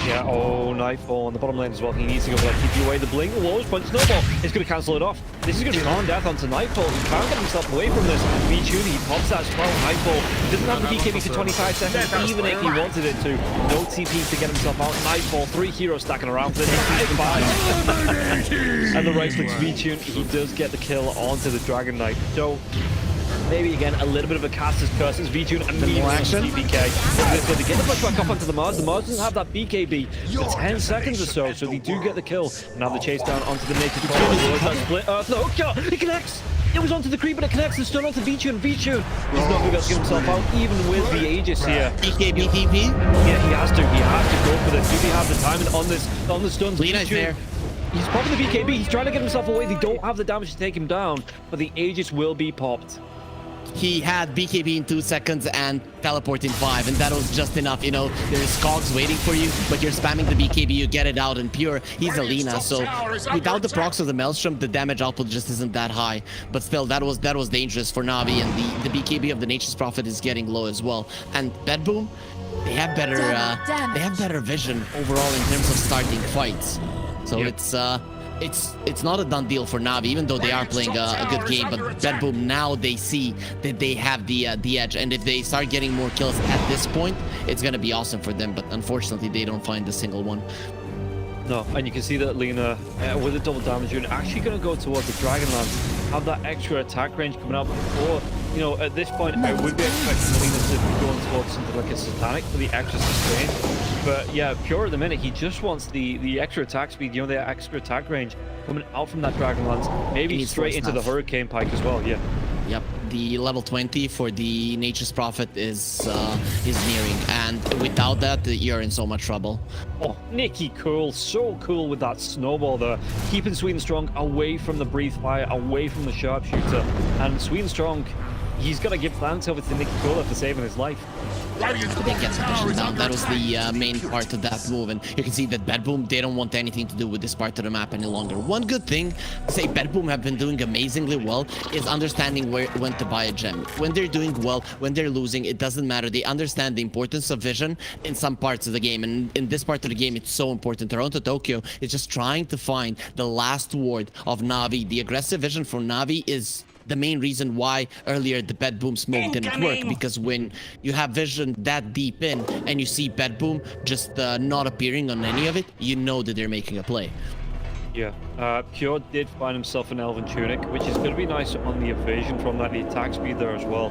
Yeah, oh, Nightfall on the bottom lane as well. He needs to go for that keep you away. The blink, the lowest punch, snowball is going to cancel it off. This is going to be on death onto Nightfall. He can't get himself away from this. VTune, he pops that spell. Nightfall doesn't have the BKB for 25 seconds, even if he wanted it to. No TP to get himself out. Nightfall, 3 heroes stacking around for the next 5. And the right clicks VTune, he does get the kill onto the Dragon Knight. So maybe again a little bit of a caster's curse as VTune and more action. DPK. They get the push back up onto the Mars. The Mars doesn't have that BKB for 10 seconds or so, so they do get the kill. Now the chase down onto the Nature's Prophet. Split Earth. No, it connects. It was onto the creep, but it connects. The stun onto VTune. VTune, he's not going to get himself out, even with the Aegis here. BKB TP? Yeah, he has to. He has to go for this. Do they have the timing on the stuns? Lena's there. He's popping the BKB. He's trying to get himself away. They don't have the damage to take him down, but the Aegis will be popped. He had BKB in 2 seconds and teleport in 5, and that was just enough. You know, there's cogs waiting for you, but you're spamming the BKB, you get it out in pure. He's Alina, so without the procs of the Maelstrom, the damage output just isn't that high. But still, that was dangerous for Navi, and the BKB of the Nature's Prophet is getting low as well. And BETBOOM, they have better vision overall in terms of starting fights. So it's not a done deal for Navi, even though they are playing a good game. But BETBOOM, now they see that they have the edge, and if they start getting more kills at this point, it's gonna be awesome for them. But unfortunately, they don't find a single one. No, and you can see that Lina, with a double damage unit, actually going to go towards the Dragonlance, have that extra attack range coming up before, you know, at this point, I would be expecting Lina to be going towards something like a Satanic for the extra sustain. But yeah, Pure at the minute, he just wants the extra attack speed, you know, the extra attack range coming out from that Dragonlance, maybe straight into the Hurricane Pike as well, yeah. Yep, the level 20 for the Nature's Prophet is nearing, and without that, you're in so much trouble. Oh, Nikki cool, so cool with that snowball there, keeping Sweet and Strong away from the Breathe Fire, away from the Sharpshooter, and Sweet and Strong, he's got to give thanks over to Nikki Cooler for saving his life. They get some vision down. That was the main part of that move, and you can see that BETBOOM, they don't want anything to do with this part of the map any longer. One good thing, say BETBOOM have been doing amazingly well, is understanding when to buy a gem. When they're doing well, when they're losing, it doesn't matter. They understand the importance of vision in some parts of the game, and in this part of the game, it's so important. Toronto Tokyo is just trying to find the last ward of Navi. The aggressive vision for Navi is the main reason why earlier the BETBOOM smoke didn't work, because when you have vision that deep in and you see BETBOOM just not appearing on any of it, you know that they're making a play. Yeah, Pure did find himself an Elven Tunic, which is going to be nice on the evasion from that, the attack speed there as well,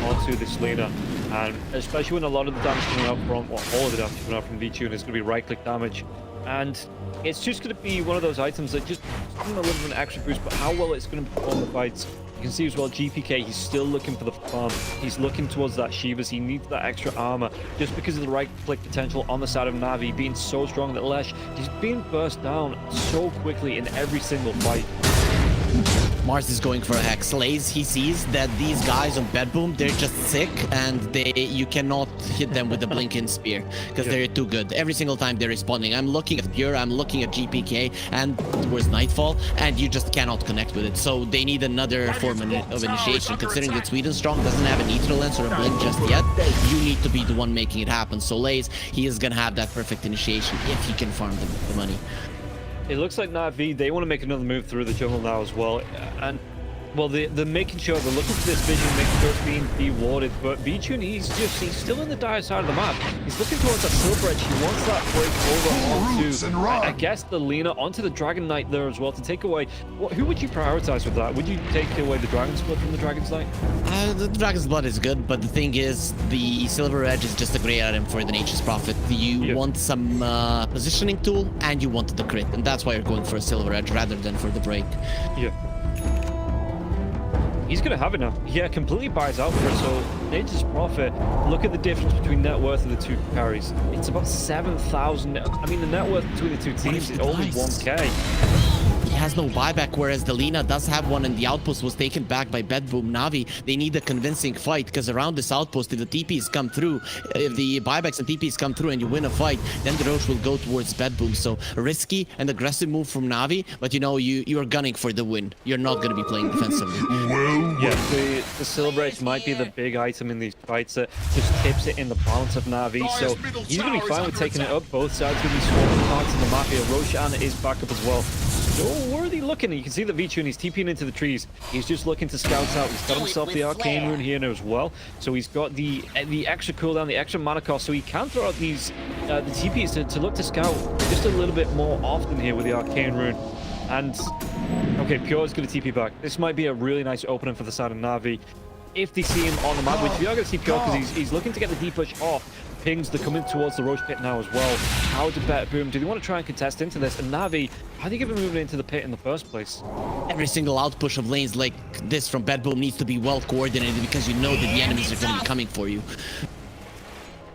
onto this Lina. And especially when a lot of the damage coming out from, or all of the damage coming out from VTune is going to be right-click damage. And it's just going to be one of those items that just gives him a little bit of an extra boost, but how well it's going to perform the fights. You can see as well, GPK, he's still looking for the farm. He's looking towards that Shivas. He needs that extra armor just because of the right-click potential on the side of Navi being so strong that Lesh, he's being burst down so quickly in every single fight. Mars is going for a Hex. Lays, he sees that these guys on BETBOOM, they're just sick, and you cannot hit them with the Blinking Spear, because they're too good. Every single time they're responding. I'm looking at Pure, I'm looking at GPK, and towards Nightfall, and you just cannot connect with it. So they need another form of initiation. Considering that Sweet and Strong doesn't have an Ethereal Lens or a Blink just yet, you need to be the one making it happen. So Lays, he is gonna have that perfect initiation if he can farm the money. It looks like NAVI, they want to make another move through the jungle now as well. And, well, they're making sure, they're looking for this vision, making sure it's being de-warded. But VTune, he's still in the dire side of the map. He's looking towards that silver edge. He wants that break over onto, I guess, the Lina, onto the Dragon Knight there as well to take away. Who would you prioritize with that? Would you take away the Dragon's Blood from the Dragon's Knight? The Dragon's Blood is good, but the thing is, the silver edge is just a great item for the Nature's Prophet. You want some positioning tool, and you want the crit, and that's why you're going for a silver edge rather than for the break. Yeah. He's going to have it now. Yeah, completely buys out for it. So Nature's Prophet, look at the difference between net worth of the two carries. It's about 7,000. I mean, the net worth between the two teams is only 1K. He has no buyback, whereas the Lina does have one, and the outpost was taken back by BETBOOM. Navi, they need a convincing fight, because around this outpost, if the TPs come through, if the buybacks and TPs come through and you win a fight, then the Roche will go towards BETBOOM. So risky and aggressive move from Navi, but you know, you are gunning for the win. You're not going to be playing defensively. Yeah, the Celebrate might be the big item in these fights that just tips it in the balance of Navi. So he's going to be fine with taking it up. Both sides going to be swapping parts of the map here. Roshan is back up as well. So worthy looking. You can see that Vichun, he's TPing into the trees. He's just looking to scout out. He's got himself the Arcane Rune here now as well. So he's got the extra cooldown, the extra mana cost. So he can throw out these the TPs to look to scout just a little bit more often here with the Arcane Rune. And okay, Pure is going to TP back. This might be a really nice opening for the side of Navi. If they see him on the map, which we are going to see Pure because he's looking to get the deep push off. Pings, they're coming towards the Roche pit now as well. How do BETBOOM? Do they want to try and contest into this? And Navi, how do you get them moving into the pit in the first place? Every single outpush of lanes like this from BETBOOM needs to be well coordinated, because you know that the enemies are going to be coming for you.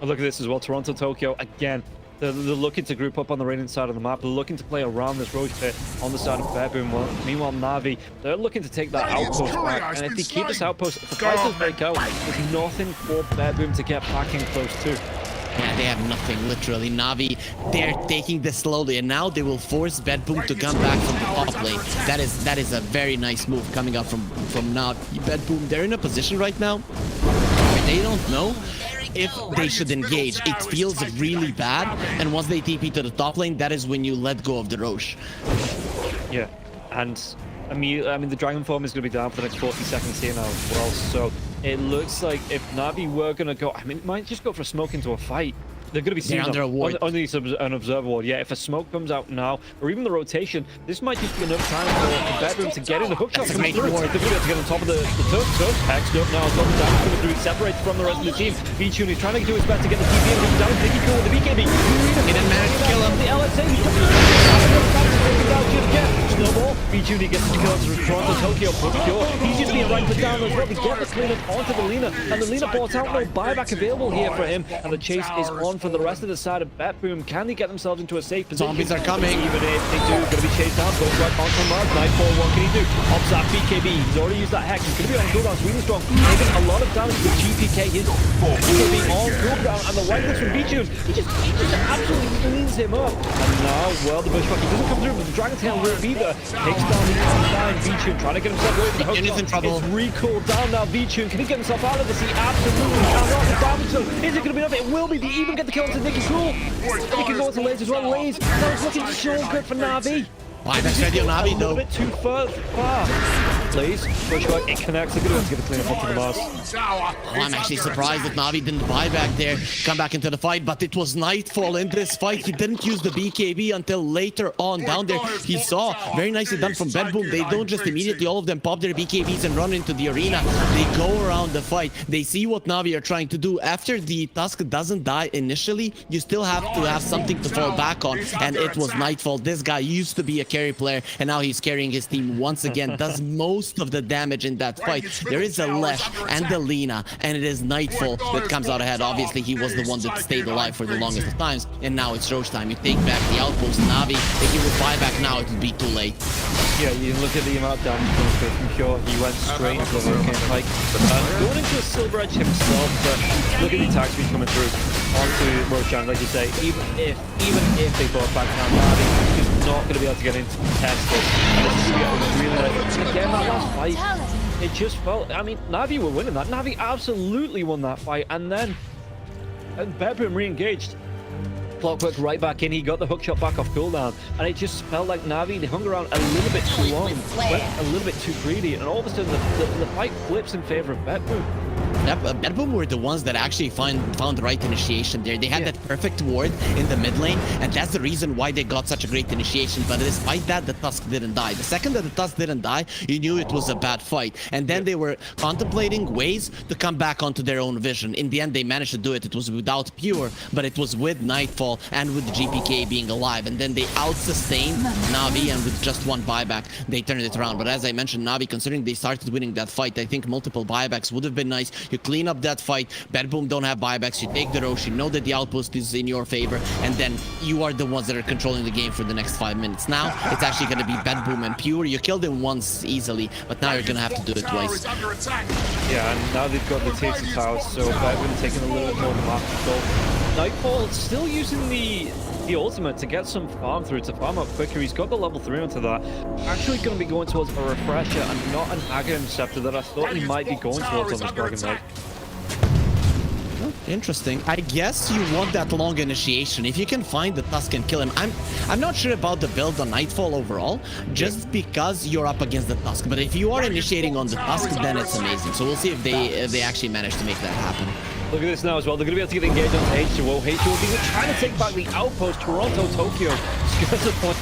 Oh, look at this as well. Toronto, Tokyo, again. They're looking to group up on the right side of the map. They're looking to play around this Roche pit on the side of BETBOOM. Well, meanwhile, Navi, they're looking to take that outpost back. And if they keep this outpost, if the fight does break out, there's nothing for BETBOOM to get back in close to. Yeah, they have nothing, literally. Navi, they're taking this slowly, and now they will force BETBOOM to come back from the top lane. That is a very nice move coming up from Navi. BETBOOM, they're in a position right now where they don't know if they should engage. It feels really bad, and once they TP to the top lane, that is when you let go of the Roche. Yeah, and I mean the Dragon Form is going to be down for the next 40 seconds here now as well, so it looks like if Navi were going to go, I mean, it might just go for a smoke into a fight. They're going to be seen under a ward. on an observer ward. Yeah, if a smoke comes out now, or even the rotation, this might just be enough time for BETBOOM to get in the hookshot. They're going to get on top of the turf. Hexed up now, top of the damage coming through, separated from the rest of the team. Vichun is trying to do his best to get the TP and down. Nicky cool with the BKB. He didn't manage to kill him. The LSA. Snowball. Vichun gets the kill to Toronto, Tokyo. Pure. He's just being right put down as well. They get the cleanup onto the Lina, and the Lina bought out. No buyback available here for him, and the chase is on for the rest of the side of BETBOOM. Can they get themselves into a safe position? Zombies are coming. Even if they do, going to be chased down. Goes right onto Mars. Nightfall, what can he do? Ops that BKB. He's already used that hex. He's going to be on cooldown. Really strong. Taking a lot of damage with GPK. His BKB on cooldown, and the whitelist from Vichun. He just absolutely cleans him up. And now, well, the bushwhack, he doesn't come through, but the Dragon Tail won't be there. Takes down the online Vichun, trying to get himself away from the hook. In trouble. It's recooled down now. Vichun, can he get himself out of this? He absolutely cannot. The damage zone. Is it going to be enough? It will be. They even get the kill onto Nicky Cool. He can go into Laze as well. Laze, that was looking so good for Navi. Buyback's ready on Navi, though. A little bit too far. Laze, bushwhack, it connects. They're going to have to get the cleanup onto the Mars. Oh, I'm actually surprised that Navi didn't buy back there, come back into the fight, but it was Nightfall in this fight. He didn't use the BKB until later on down there. He saw, very nicely done from BETBOOM. They don't just immediately, all of them pop their BKBs and run into the arena. They go around the fight. They see what Navi are trying to do. After the Tusk doesn't die initially, you still have to have something to fall back on, and it was Nightfall. This guy used to be a carry player, and now he's carrying his team once again, does most of the damage in that fight. There is a Lesh and the Lina, and it is Nightfall that comes out ahead. Obviously, he was the one that stayed alive for the longest of times, and now it's Roche time. You take back the outpost. Navi, if you would buy back now, it would be too late. Yeah, you look at the amount of damage coming straight from Pure. He went straight into the Hurricane Pike. Going into a Silver Edge himself, but look at the attack speed coming through onto Roshan. Like you say, even if they brought back down Navi, he's not going to be able to get into the test. And this is going to be really nice. Again, that last fight, it just felt, I mean, Navi were winning that. Navi absolutely won that fight, and then BETBOOM re-engaged. Clockwork right back in. He got the hookshot back off cooldown, and it just felt like Navi, they hung around a little bit too long, went a little bit too greedy, and all of a sudden the fight flips in favor of BETBOOM. BETBOOM were the ones that actually found the right initiation there. They had that perfect ward in the mid lane, and that's the reason why they got such a great initiation. But despite that, the Tusk didn't die. The second that the Tusk didn't die, you knew it was a bad fight. And then they were contemplating ways to come back onto their own vision. In the end, they managed to do it. It was without Pure, but it was with Nightfall and with the GPK being alive. And then they out-sustained Navi, and with just one buyback, they turned it around. But as I mentioned, Navi, considering they started winning that fight, I think multiple buybacks would have been nice. You clean up that fight. BETBOOM don't have buybacks. You take the Roche. You know that the outpost is in your favor, and then you are the ones that are controlling the game for the next 5 minutes. Now, it's actually going to be BETBOOM and Pure. You killed him once easily, but now you're going to have to do it twice. Yeah, and now they've got the Tasty Towers, so BETBOOM taking a little bit more map control. Nightfall still using the ultimate to get some farm through, to farm up quicker. He's got the level 3 onto that. Actually going to be going towards a Refresher and not an Aghanim Scepter that I thought he might be going towards on this Dragon Knight. Interesting. I guess you want that long initiation. If you can find the Tusk and kill him. I'm not sure about the build on Nightfall overall, just because you're up against the Tusk. But if you are initiating on the Tusk, then it's amazing. So we'll see if they actually manage to make that happen. Look at this now as well. They're going to be able to get engaged onto H2O. H2O being trying to take back the outpost. Toronto, Tokyo. Scores a point.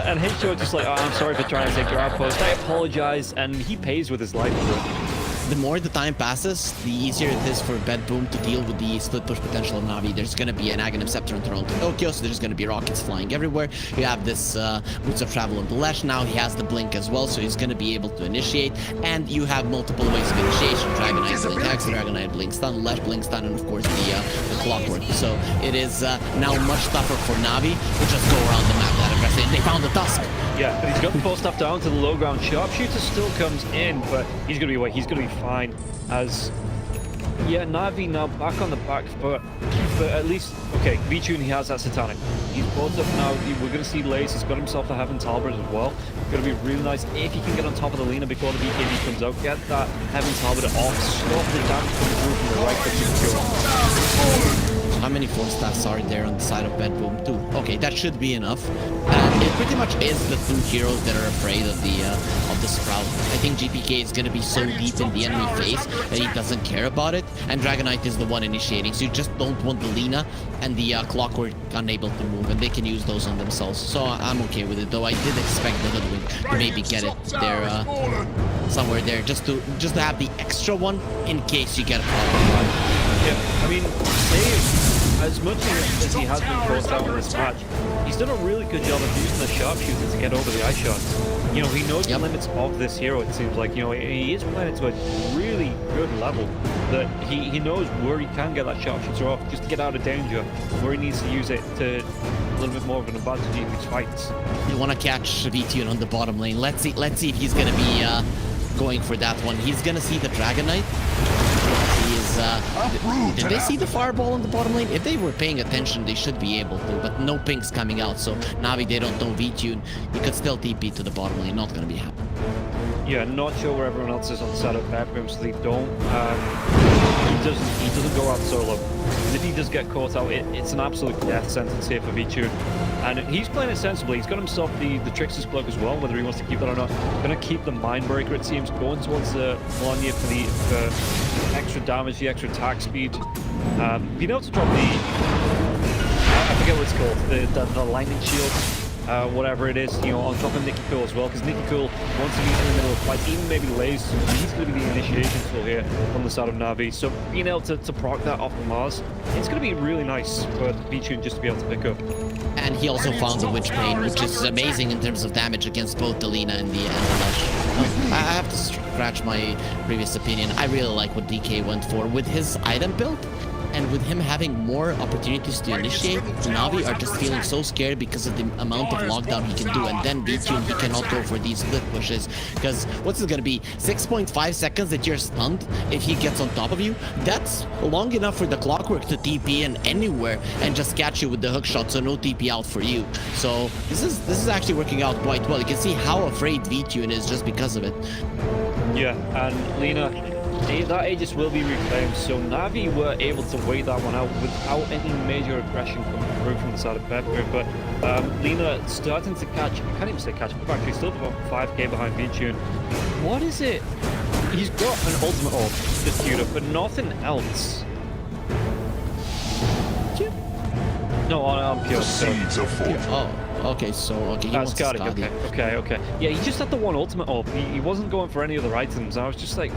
And H2O just like, oh, I'm sorry for trying to take your outpost. I apologize. And he pays with his life for it. The more the time passes, the easier it is for BETBOOM to deal with the split push potential of Navi. There's going to be an Aghanim Scepter in Toronto, Tokyo, so there's going to be rockets flying everywhere. You have this Boots of Travel on the Lesh. Now he has the Blink as well, so he's going to be able to initiate. And you have multiple ways of initiation. Dragon Knight Blink X, Dragon Knight Blink Stun, Lesh Blink Stun, and of course the Clockwork. So it is now much tougher for Navi to just go around the map that aggressive. They found the Tusk. Yeah, but he's got the full stuff down to the low ground. Sharpshooter still comes in, but he's going to be away. He's going to be fine. As, yeah, Navi now back on the back foot. But at least, okay, VTune, he has that Satanic. He's brought up now. We're going to see Lace. He's got himself a Heaven Talbot as well. Going to be really nice if he can get on top of the Lina before the BKB comes out. Get that Heaven Talbot off. Stop the damage coming through from the right foot. How many 4-stars are there on the side of BETBOOM? 2. Okay, that should be enough. It pretty much is the 2 heroes that are afraid of the Sprout. I think GPK is going to be so deep in the enemy face that he doesn't care about it, and Dragon Knight is the one initiating, so you just don't want the Lina and the Clockwork unable to move, and they can use those on themselves. So I'm okay with it, though I did expect the Hoodwink to maybe get it there somewhere there, just to have the extra one in case you get a problem. Yeah, I mean, Dave, as much as he has been forced out in this match, he's done a really good job of using the sharpshooter to get over the ice shots. You know, he knows the limits of this hero, it seems like. You know, he is playing it to a really good level, that he knows where he can get that sharpshooter off just to get out of danger, where he needs to use it to a little bit more of an advantage in these fights. You want to catch VTune on the bottom lane. Let's see if he's going to be going for that one. He's going to see the Dragon Knight. Did they see the fireball on the bottom lane? If they were paying attention, they should be able to, but no pings coming out, so Navi, they don't know VTune. You could still TP to the bottom lane, not gonna be happening. Yeah, not sure where everyone else is on the side of BETBOOM, so they don't. He doesn't go out solo. And if he does get caught out, it's an absolute death sentence here for VTune. And he's playing it sensibly. He's got himself the Trickster's Cloak as well, whether he wants to keep that or not. Going to keep the Mindbreaker, it seems, going towards Melania for the extra damage, the extra attack speed. Being able to drop I forget what it's called, the Lightning Shield. Whatever it is, you know, on top of Nicky Cool as well, because Nicky Cool wants to be in the middle of the fight, even maybe Lays, so he's going to be the initiation tool here on the side of Navi. So being able to proc that off of Mars, it's going to be really nice for VTune just to be able to pick up. And he also found the Witch Bane, which is amazing in terms of damage against both the Lina and the Lush. I have to scratch my previous opinion. I really like what DK went for with his item build. And with him having more opportunities to initiate, Navi are just feeling so scared because of the amount of lockdown he can do. And then VTune, he cannot go for these split pushes. Because what's it going to be? 6.5 seconds that you're stunned if he gets on top of you? That's long enough for the Clockwork to TP in anywhere and just catch you with the hook shot, so no TP out for you. So this is actually working out quite well. You can see how afraid VTune is just because of it. Yeah, and Lina, that Aegis will be reclaimed, so Navi were able to wait that one out without any major aggression coming through from the side of BETBOOM. But Lina starting to catch, I can't even say catch, but actually still about 5k behind VTune. What is it he's got an ultimate orb just queued up, but nothing else. No, on pure. Oh, okay, so he wants Skadi. Okay. Yeah, he just had the one ultimate orb. He wasn't going for any other items. I was just like,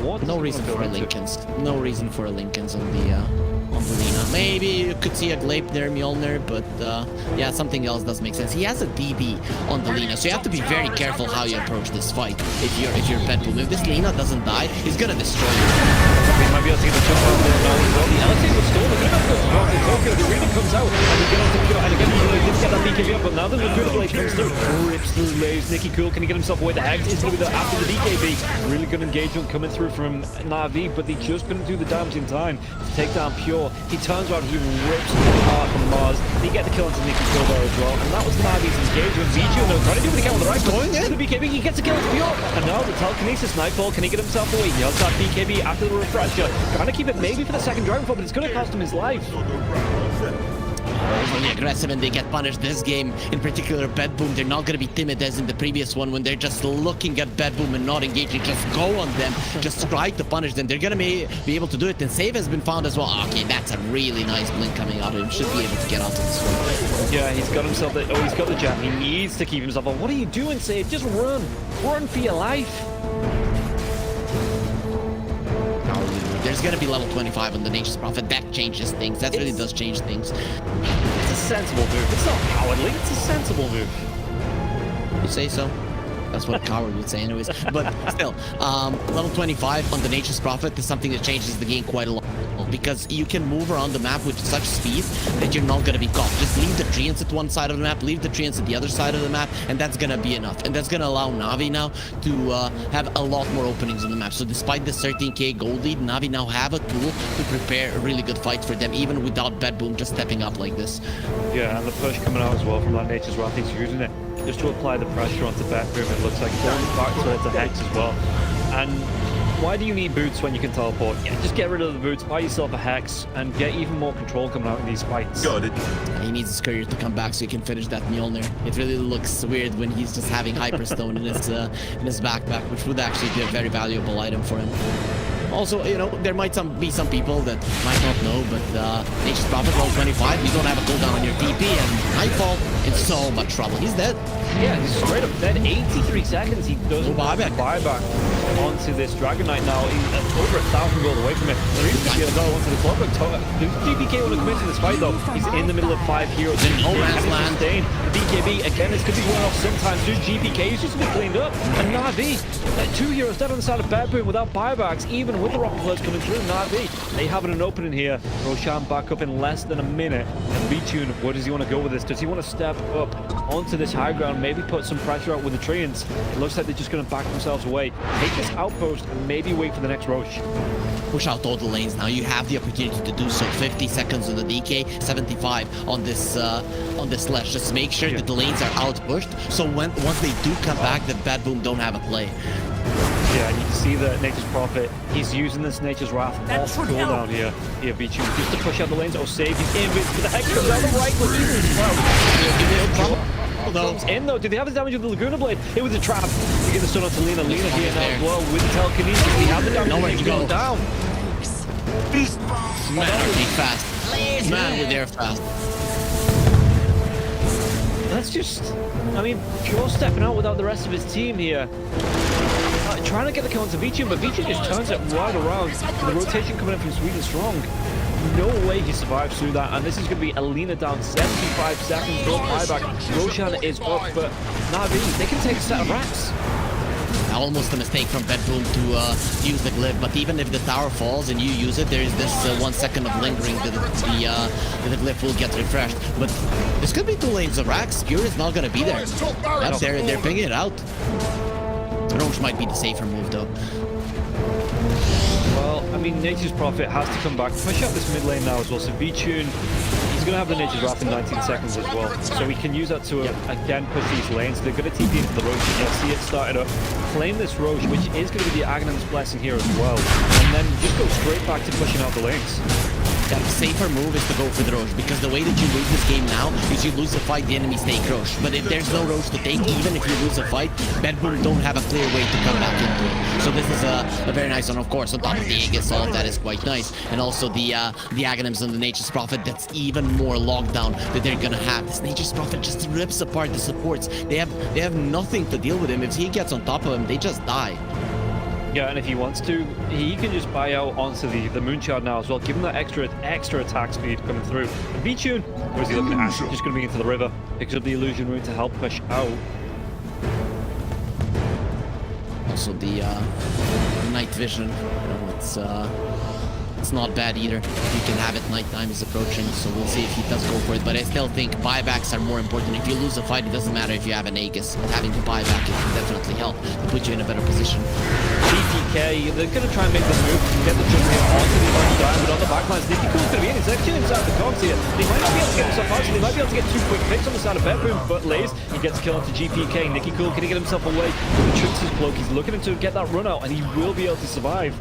what? No reason for a Lincolns. No reason for a Lincolns on the Lina. Maybe you could see a Glape there, Mjolnir, but yeah, something else does make sense. He has a DB on the Lina, so you have to be very careful how you approach this fight. If you're BETBOOM, if this Lina doesn't die, he's gonna destroy you. He might be able to get the jump out there now as well. The LSA was stolen. The really comes out, and he gets to go. And again, he didn't get that BKB up, but now the Laguna Blade comes through. Rips through the waves. Nicky Cool, can he get himself away? The Hex is going to be there after the BKB. Really good engagement coming through from NAVI, but he just couldn't do the damage in time to take down Pure. He turns around, he rips apart from Mars. He get the kill onto Nicky Cool there as well, and that was NAVI's engagement. VG trying to do what he can with the right going in. The BKB, he gets a kill on Pure, and now the telekinesis Nightfall. Can he get himself away? He has that BKB after the refresher. Trying to keep it maybe for the second Dragonfall, but it's going to cost him his life. Really aggressive, and they get punished this game. In particular, BETBOOM, they're not going to be timid as in the previous one when they're just looking at BETBOOM and not engaging. Just go on them, just try to punish them. They're going to be able to do it, and save has been found as well. Okay, that's a really nice blink coming out of him. Should be able to get out of this one. Yeah, he's got himself the, he's got the jab. He needs to keep himself on. What are you doing, Save? Just run for your life. There's gonna be level 25 on the Nature's Prophet. That changes things. That really does change things. It's a sensible move. It's not cowardly. It's a sensible move. You say so? That's what a coward would say anyways. But still, level 25 on the Nature's Prophet is something that changes the game quite a lot. Because you can move around the map with such speed that you're not gonna be caught. Just leave the treants at one side of the map, leave the treants at the other side of the map, and that's gonna be enough. And that's gonna allow Navi now to have a lot more openings on the map. So despite this 13k gold lead, Navi now have a tool to prepare a really good fight for them, even without BETBOOM just stepping up like this. Yeah, and the push coming out as well from that Nature's Wrath. He's using it just to apply the pressure onto BETBOOM. It looks like going back towards the Hex as well. And why do you need boots when you can teleport? Yeah, just get rid of the boots, buy yourself a Hex, and get even more control coming out in these fights. Got it. He needs his courier to come back so he can finish that Mjolnir. It really looks weird when he's just having Hyperstone in his backpack, which would actually be a very valuable item for him. Also, you know, there might be some people that might not know, but Nature's Prophet level 25, you don't have a cooldown on your TP, and Nightfall in so much trouble. He's dead. Yeah, he's straight up dead. 83 seconds. He doesn't buyback onto this Dragon Knight now. He's over 1,000 gold away from it. There is going to go onto the clockwork. The DPK want to commit to this fight though. He's in the middle of 5 heroes. Then no man's land. The BKB again. This could be one off sometimes. Just GPK is just to be cleaned up. And Navi, 2 heroes dead on the side of BETBOOM without buybacks, even with the rocket floods coming through. Navi, they have an opening here. Roshan back up in less than a minute. And B-Tune, where does he want to go with this? Does he want to step up onto this high ground? Maybe put some pressure out with the treants. It looks like they're just going to back themselves away. Take this outpost and maybe wait for the next Roche. Push out all the lanes now. You have the opportunity to do so. 50 seconds on the DK, 75 on this slash. Just make sure that the lanes are out pushed. So once they do come back, the BETBOOM don't have a play. Yeah, and you can see that Nature's Prophet, he's using this Nature's Wrath off cooldown here. Here, B-Tune, just to push out the lanes. Oh, save, he's in with the Hex comes out the right with Comes in though. Did they have the damage with the Laguna Blade? It was a trap. You get the stun onto Lina. Lina here now as well with the telekinesis. He had the damage. Nowhere to go down. Man, are they fast. Man, with their fast. That's just, I mean, Pure stepping out without the rest of his team here. Trying to get the kill onto V-Tune, but V-Tune just turns it right around. The rotation coming in from Sweden Strong. No way he survives through that, and this is going to be Alina down 75 seconds. No buyback. Roshan is up, but Navi, they can take a set of racks. Almost a mistake from BETBOOM to use the glyph, but even if the tower falls and you use it, there is this 1 second of lingering that the glyph will get refreshed. But this could be 2 lanes of racks. Pure is not going to be there. Yep, they're pinging it out. Roche might be the safer move though. Well, I mean, Nature's Prophet has to come back, push up this mid lane now as well. So V-Tune, he's going to have the Nature's Wrath in 19 seconds as well. So he can use that to, again, push these lanes. They're going to TP into the Roche. You'll see it started up. Claim this Roche, which is going to be the Aghanims Blessing here as well. And then just go straight back to pushing out the lanes. the safer move is to go for the Roche, because the way that you lose this game now is you lose the fight, the enemies take Roche. But if there's no Roche to take, even if you lose a fight, BETBOOM don't have a clear way to come back into it. So this is a very nice one, of course, on top of the Aegis, all of that is quite nice. And also the Aghanims and the Nature's Prophet, that's even more lockdown that they're gonna have. This Nature's Prophet just rips apart the supports. They have nothing to deal with him. If he gets on top of him, they just die. Yeah, and if he wants to, he can just buy out onto the Moonshard now as well. Give him that extra attack speed coming through. And B-Tune, where is he looking at? Just going to be into the river. Picks up the Illusion Rune to help push out. Also the night vision, it's not bad either. You can have it, nighttime is approaching, so we'll see if he does go for it. But I still think buybacks are more important. If you lose a fight, it doesn't matter if you have an Aegis. Having to buy back, it can definitely help to put you in a better position. DPK, they're going to try and make the move, get the jump here onto the orange diamond on the backlines. DPK's going to be in. He's actually inside the cogs here. They might not be able to get himself out, so they might be able to get 2 quick picks on the side of BETBOOM, but Lays, he gets killed onto GPK. Nicky Cool, can he get himself away with the Trickster's Cloak? He's looking to get that run out, and he will be able to survive.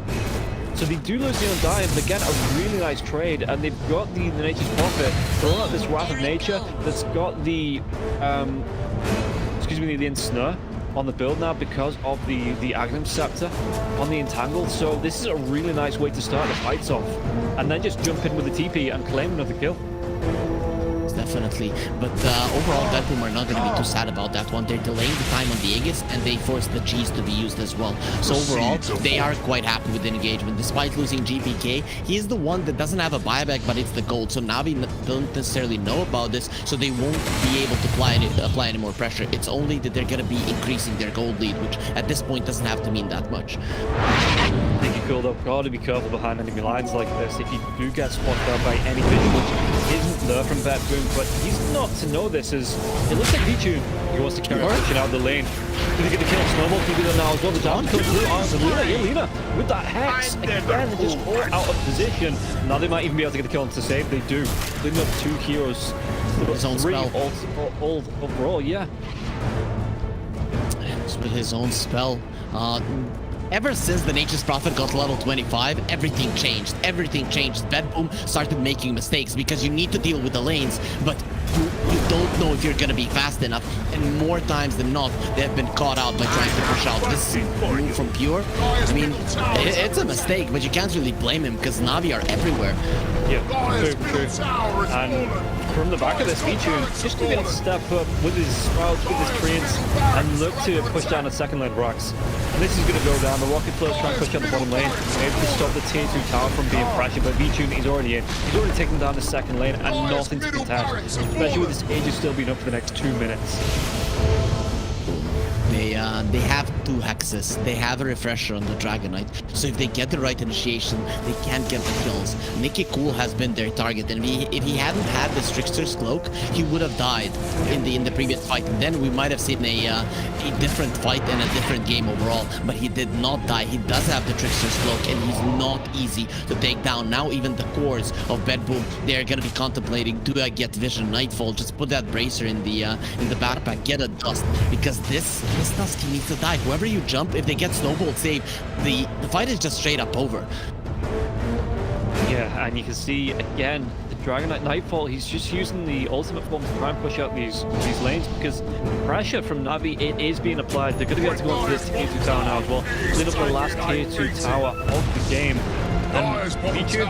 So they do lose the Undying, but again, a really nice trade, and they've got the Nature's Prophet, pulling out this Wrath of Nature that's got the, the Ensnare on the build now because of the Aghanim Scepter on the Entangle. So this is a really nice way to start the fights off, and then just jump in with the TP and claim another kill. Definitely, but overall BETBOOM are not going to be too sad about that one. They're delaying the time on the Aegis, and they forced the G's to be used as well. So overall, they are quite happy with the engagement. Despite losing GPK, he is the one that doesn't have a buyback, but it's the gold. So Navi don't necessarily know about this, so they won't be able to apply any more pressure. It's only that they're going to be increasing their gold lead, which at this point doesn't have to mean that much. Nicky Cool, though, gotta be careful behind enemy lines like this. If you do get spotted out by any vision, which isn't there from BETBOOM, but he's not to know this, as it looks like B-Tune. He wants to carry on pushing out the lane. Did he get the kill? Snowball can do that now as well. The down comes through onto Lina with that Hex. Again, they're just all out of position. Now they might even be able to get the kill onto save. They do. Leaving up 2 heroes. His own spell. All overall, yeah. With his own spell. Ever since the Nature's Prophet got level 25, everything changed. Everything changed. BETBOOM started making mistakes because you need to deal with the lanes, but you don't know if you're going to be fast enough. And more times than not, they have been caught out by trying to push out. This move from Pure, I mean, it's a mistake, but you can't really blame him because Navi are everywhere. Yeah, true. And from the back of this B-Tune, just to be able to step up with his sprouts, with his treants, and look to push down a second lane rocks. And this is going to go down. The Rocket Flow's trying to push down the bottom lane, maybe to stop the tier 2 tower from being pressured, but B-Tune, he's already in. He's already taken down the second lane and nothing to contest, especially with this Aegis still being up for the next 2 minutes. They have 2 hexes. They have a refresher on the Dragonite. So if they get the right initiation, they can get the kills. Nicky Cool has been their target, and if he hadn't had the Trickster's Cloak, he would have died in the previous fight. And then we might have seen a different fight and a different game overall. But he did not die. He does have the Trickster's Cloak, and he's not easy to take down. Now even the cores of BETBOOM, they're gonna be contemplating, do I get Vision Nightfall? Just put that bracer in the backpack, get a dust, because this Dusky needs to die. Whoever you jump, if they get Snowball save, the fight is just straight up over. Yeah, and you can see again the Dragonite Nightfall. He's just using the ultimate form to try and push out these lanes because the pressure from Navi, it is being applied. They're going to be able to go into this tier 2 tower now as well. Clean up the last tier 2 tower of the game. And B-Tune,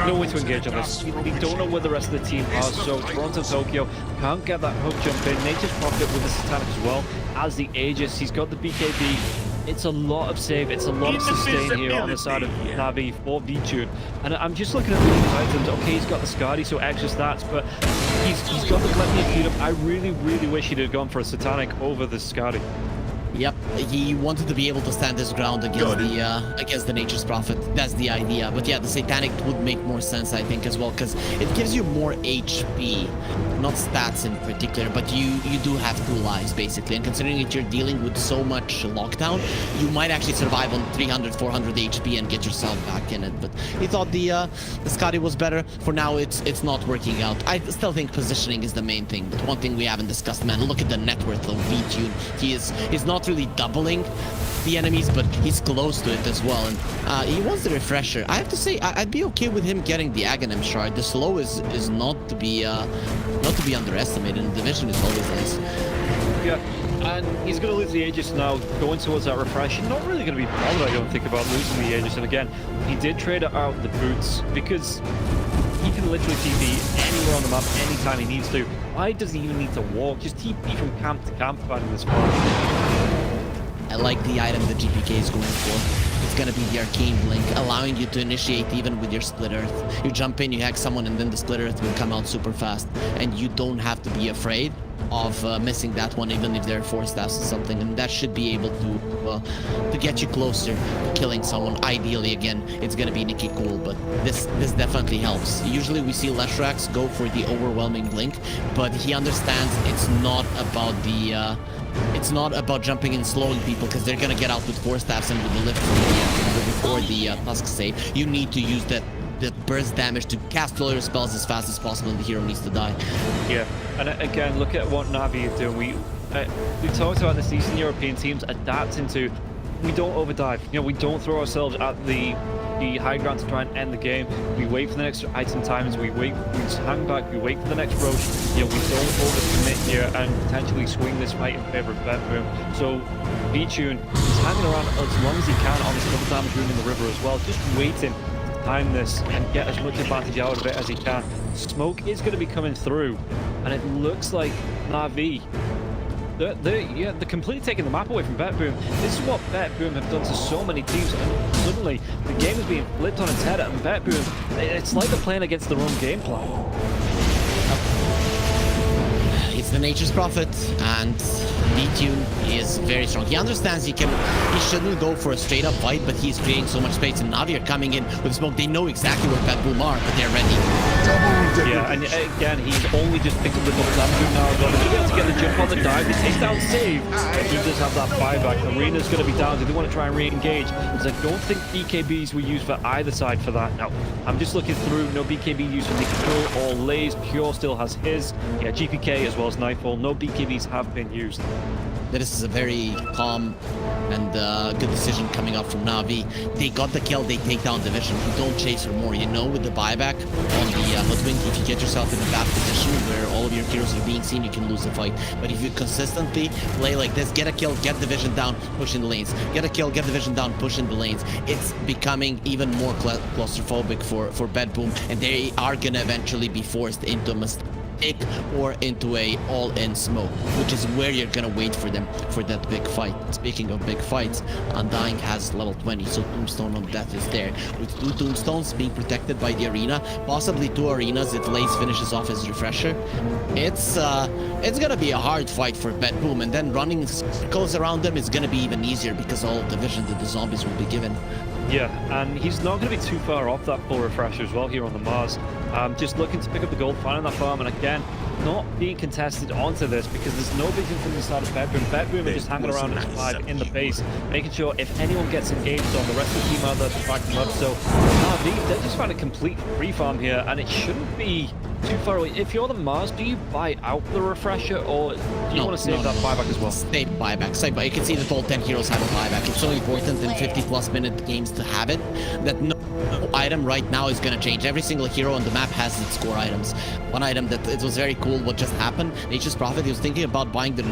no way to engage on this. We don't know where the rest of the team are, so Toronto Tokyo can't get that hook jump in. Nature's Prophet with the Satanic as well as the Aegis. He's got the BKB. It's a lot of save, it's a lot of sustain here on the side of Navi for B-Tune. And I'm just looking at these items. Okay, he's got the Skadi, so extra stats, but he's got the Gluttony Feed up. I really wish he'd have gone for a Satanic over the Skadi. Yep, he wanted to be able to stand his ground against the Nature's Prophet. That's the idea. But yeah, the Satanic would make more sense, I think, as well, because it gives you more HP, not stats in particular, but you do have 2 lives, basically. And considering that you're dealing with so much lockdown, you might actually survive on 300, 400 HP and get yourself back in it. But he thought the Skadi was better. For now, it's not working out. I still think positioning is the main thing. But one thing we haven't discussed, man, look at the net worth of B-Tune. He's not really doubling the enemies, but he's close to it as well. And he wants the refresher. I have to say, I'd be okay with him getting the Aghanim shard. The slow is not to be underestimated, and division is always nice. Yeah, and he's going to lose the Aegis now, going towards that refresh. Not really going to be bothered, I don't think, about losing the Aegis. And again, he did trade out the boots because he can literally TP anywhere on the map anytime he needs to. Why does he even need to walk? Just TP from camp to camp finding this farm. I like the item that GPK is going for. It's gonna be the Arcane Blink, allowing you to initiate even with your Split Earth. You jump in, you hack someone, and then the Split Earth will come out super fast. And you don't have to be afraid of missing that one, even if they're 4 staffs or something. And that should be able to get you closer to killing someone. Ideally, again, it's gonna be Nikki Cool, but this definitely helps. Usually we see Leshrax go for the overwhelming Blink, but he understands it's not about the it's not about jumping and slowing people, because they're gonna get out with 4 staffs and with the lift before the Tusk save. You need to use that burst damage to cast all your spells as fast as possible, and the hero needs to die. Yeah, and again, look at what Navi are doing. We talked about this. Eastern European teams adapting to, we don't overdive. You know, we don't throw ourselves at the high ground to try and end the game. We wait for the next item timings. We just hang back. We wait for the next roach. You know, we don't overcommit here and potentially swing this fight in favor of BETBOOM. So B-Tune is hanging around as long as he can on this double damage rune in the river as well, just waiting to time this and get as much advantage out of it as he can. Smoke is going to be coming through, and it looks like Navi, they're completely taking the map away from BETBOOM. This is what BETBOOM have done to so many teams, and suddenly the game is being flipped on its head, and BETBOOM, it's like they're playing against their own game plan. It's the Nature's Prophet, and B-Tune is very strong. He understands he shouldn't go for a straight up fight, but he's creating so much space, and Navi are coming in with smoke. They know exactly where BETBOOM are, but they're ready. Yeah, and again, he's only just picked up the double damage now. He's going to be able to get the jump on the dive. The takedown save. He does have that buyback. Arena's going to be down. Do they want to try and re-engage? Because I don't think BKBs were used for either side for that. Now, I'm just looking through. No BKB used for Nikki or Lays. Pure still has his. Yeah, GPK as well as Nightfall. No BKBs have been used. This is a very calm and good decision coming up from Navi. They got the kill, they take down division. You don't chase for more. You know, with the buyback on the Hoodwink, if you get yourself in a bad position where all of your heroes are being seen, you can lose the fight. But if you consistently play like this, get a kill, get division down, push in the lanes. Get a kill, get division down, push in the lanes. It's becoming even more claustrophobic for BETBOOM, and they are gonna eventually be forced into a mistake or into a all-in smoke, which is where you're gonna wait for them for that big fight. Speaking of big fights, Undying has level 20, so Tombstone of Death is there. With 2 Tombstones being protected by the arena, possibly 2 arenas if Lace finishes off his refresher. It's gonna be a hard fight for BETBOOM, and then running circles around them is gonna be even easier because all of the vision that the zombies will be given. Yeah, and he's not going to be too far off that full refresher as well here on the Mars. Just looking to pick up the gold, finding that farm, and again, not being contested onto this because there's no vision from the side of BETBOOM. BETBOOM are just hanging around at 5 in the base, making sure if anyone gets engaged on, the rest of the team out there to back them up. So they're just trying to complete free farm here, and it shouldn't be too far away. If you're the Mars, do you buy out the refresher, or do you want to save that buyback as well? Save buyback. Save buyback. You can see that all 10 heroes have a buyback. It's so important in 50+ minute games to have it, that no item right now is going to change. Every single hero on the map has its core items. One item that it was very cool what just happened, Nature's Prophet, he was thinking about buying the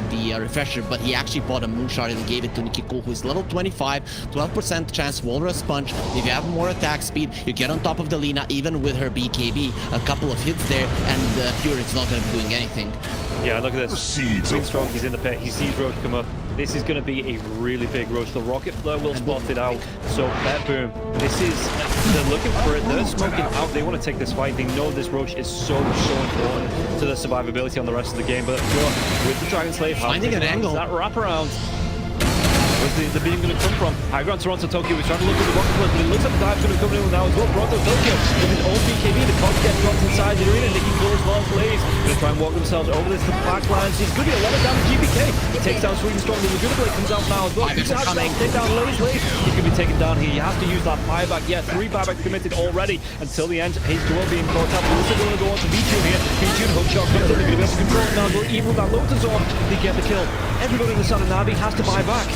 refresher, but he actually bought a moon shard and gave it to Nikiko, who is level 25, 12% chance Walrus Punch. If you have more attack speed, you get on top of the Lina, even with her BKB. A couple of hits there, and Pure is not going to be doing anything. Yeah, look at this. Queen Strong, he's in the pit. He sees Roach come up. This is going to be a really big Roach. The Rocket Flare will spot it out. So BETBOOM, they're looking for it. They're smoking out. They want to take this fight. They know this Roach is so important to the survivability on the rest of the game. But Pure, with the Dragon Slave, finding an angle. That wraparound. Where's the beam going to come from? High ground Toronto Tokyo. We're trying to look at the rocket flare, but it looks like the dive's going to come in now as well. Toronto Tokyo with his own BKB. The cogs get dropped inside the arena. Nikki Cool is first lead. Gonna try and walk themselves over this back lines. It's gonna be a lot of damage. GBK. He takes down Sweden Strong. The Laguna Blade comes out now as well. He's coming. Take down Lady's lead. He's gonna be taken down here. You have to use that buyback. Yeah, 3 buybacks committed already until the end. His duel being caught up. We're also gonna go on to B-Tune here. B-Tune hookshot comes in. They're gonna be able to control it now. Go evil that Lotus on. They get the kill. Everybody on the side of Navi has to buy back.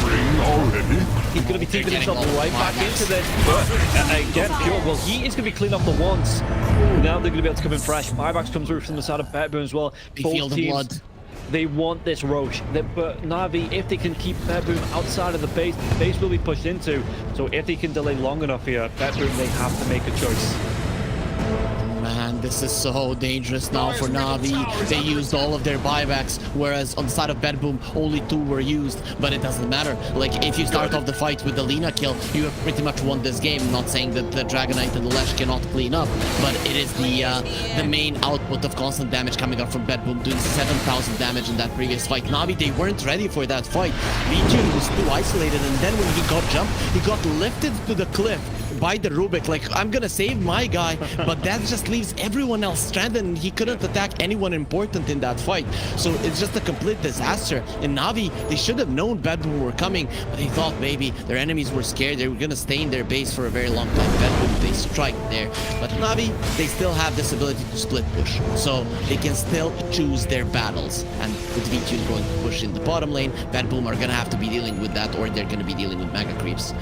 He's going to be taking himself right back into this. But again, Pure, well, he is going to be clean off the ones. Now they're going to be able to come in fresh. Buybacks come through from the side of BETBOOM as well. Both teams, they want this Roche. But Navi, if they can keep BETBOOM outside of the base will be pushed into. So if they can delay long enough here, BETBOOM, they have to make a choice. Man, this is so dangerous now for Navi. They used all of their buybacks, whereas on the side of BETBOOM, only 2 were used. But it doesn't matter. Like, if you start off the fight with the Lina kill, you have pretty much won this game. I'm not saying that the Dragonite and the Lesh cannot clean up, but it is the main output of constant damage coming out from BETBOOM, doing 7,000 damage in that previous fight. Navi, they weren't ready for that fight. V2 was too isolated, and then when he got jumped, he got lifted to the cliff by the Rubik. Like, I'm gonna save my guy, but that just leaves everyone else stranded, and he couldn't attack anyone important in that fight. So it's just a complete disaster. And Navi, they should have known BETBOOM were coming, but they thought maybe their enemies were scared. They were gonna stay in their base for a very long time. BETBOOM, they strike there. But Navi, they still have this ability to split push, so they can still choose their battles. And with V2 going to push in the bottom lane, BETBOOM are gonna have to be dealing with that, or they're gonna be dealing with mega creeps.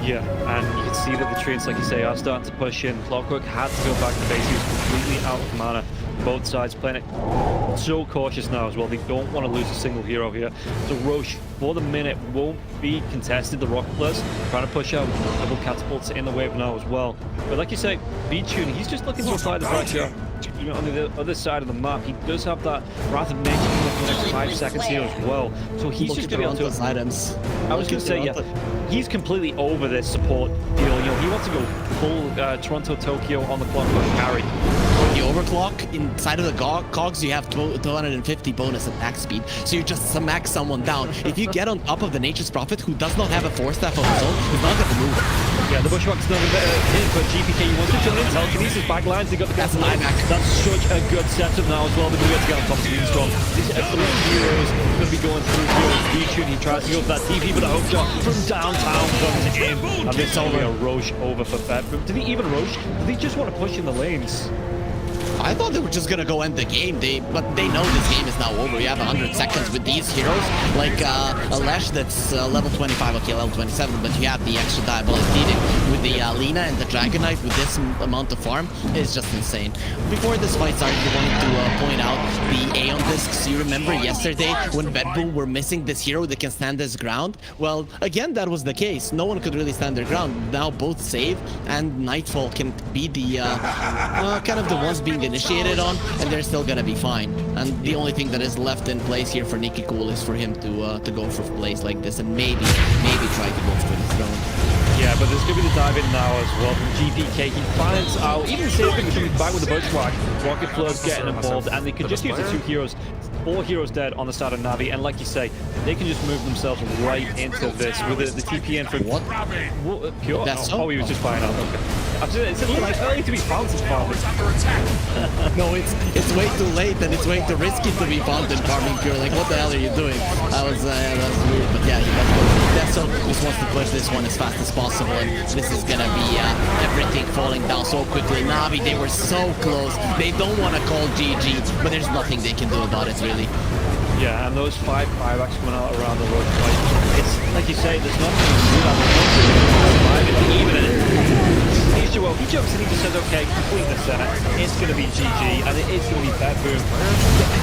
Yeah, and you can see that the trains, like you say, are starting to push in. Clockwork had to go back to base. He was completely out of mana. Both sides playing it so cautious now as well. They don't want to lose a single hero here. So Roche, for the minute, won't be contested. The Rocket Players trying to push out double catapults in the wave now as well. But like you say, B-Tune, he's just looking to apply the pressure. You know, on the other side of the map, he does have that Wrath of Nature coming up in the next 5 seconds here as well. So he's just going to be able to... items. I was going to say, yeah, he's completely over this support deal. You know, he wants to go full Toronto, Tokyo on the Clockwork carry. The overclock, inside of the cogs, you have 250 bonus attack speed, so you just smack someone down. If you get on top of the Nature's Prophet, who does not have a 4-staff of his own, he's not going to move. Yeah, the Bushwhack's not a better hit, but GPK wants to chill in. Telekinesis backlines, they got the gas and back. That's such a good setup now as well. They're going to get on top of Sweden Strong. These are 3 heroes going to be going through here. V-Tune, he tries to go for that TP, but a hook shot from downtown comes in. And this is only a Roche over for BETBOOM. Did he even Roche? Did he just want to push in the lanes? I thought they were just gonna go end the game, but they know this game is now over. You have 100 seconds with these heroes, like a Lash that's level 25, okay, level 27, but you have the extra diabolic feeding with the Lina and the Dragonite with this amount of farm is just insane. Before this fight started, I wanted to point out the Aeon discs. You remember yesterday when BETBOOM were missing this hero that can stand his ground? Well, again, that was the case. No one could really stand their ground. Now both Save and Nightfall can be the kind of the ones being initiated on, and they're still gonna be fine. And the only thing that is left in place here for Nicky Cool is for him to go for plays like this and maybe try to go for the throne. Yeah, but there's going to be the dive in now as well from GPK. He finds out, even Saving coming back with the Bushwhack, Rocket Flirt's getting involved, and they can just use the 2 heroes. 4 heroes dead on the side of Navi, and like you say, they can just move themselves right into this with the TP in from... What? Pure? Oh, he was just flying out, okay. It's a little early to be found since farming. No, it's way too late, and it's way too risky to be found in farming Pure. Like, what the hell are you doing? That was weird, but yeah, he does go. Deso just wants to push this one as fast as possible, and this is gonna be everything falling down so quickly. Navi, they were so close. They don't want to call GG, but there's nothing they can do about it, really. Yeah, and those 5 buybacks coming out around the road, it's like you say, there's nothing to do that. Well, he jumps and he just says, okay, complete the set. It's going to be GG, and it is going to be BETBOOM.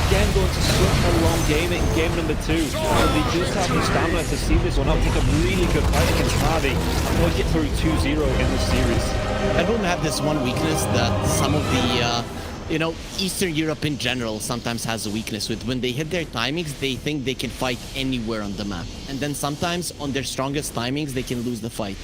Again, going to such a long game in game number 2. And they just have the stamina to see this one out, take a really good fight against Navi, and push it through 2-0 in the series. BETBOOM have this one weakness that some of the... you know, Eastern Europe in general sometimes has a weakness with when they hit their timings, they think they can fight anywhere on the map. And then sometimes on their strongest timings, they can lose the fight.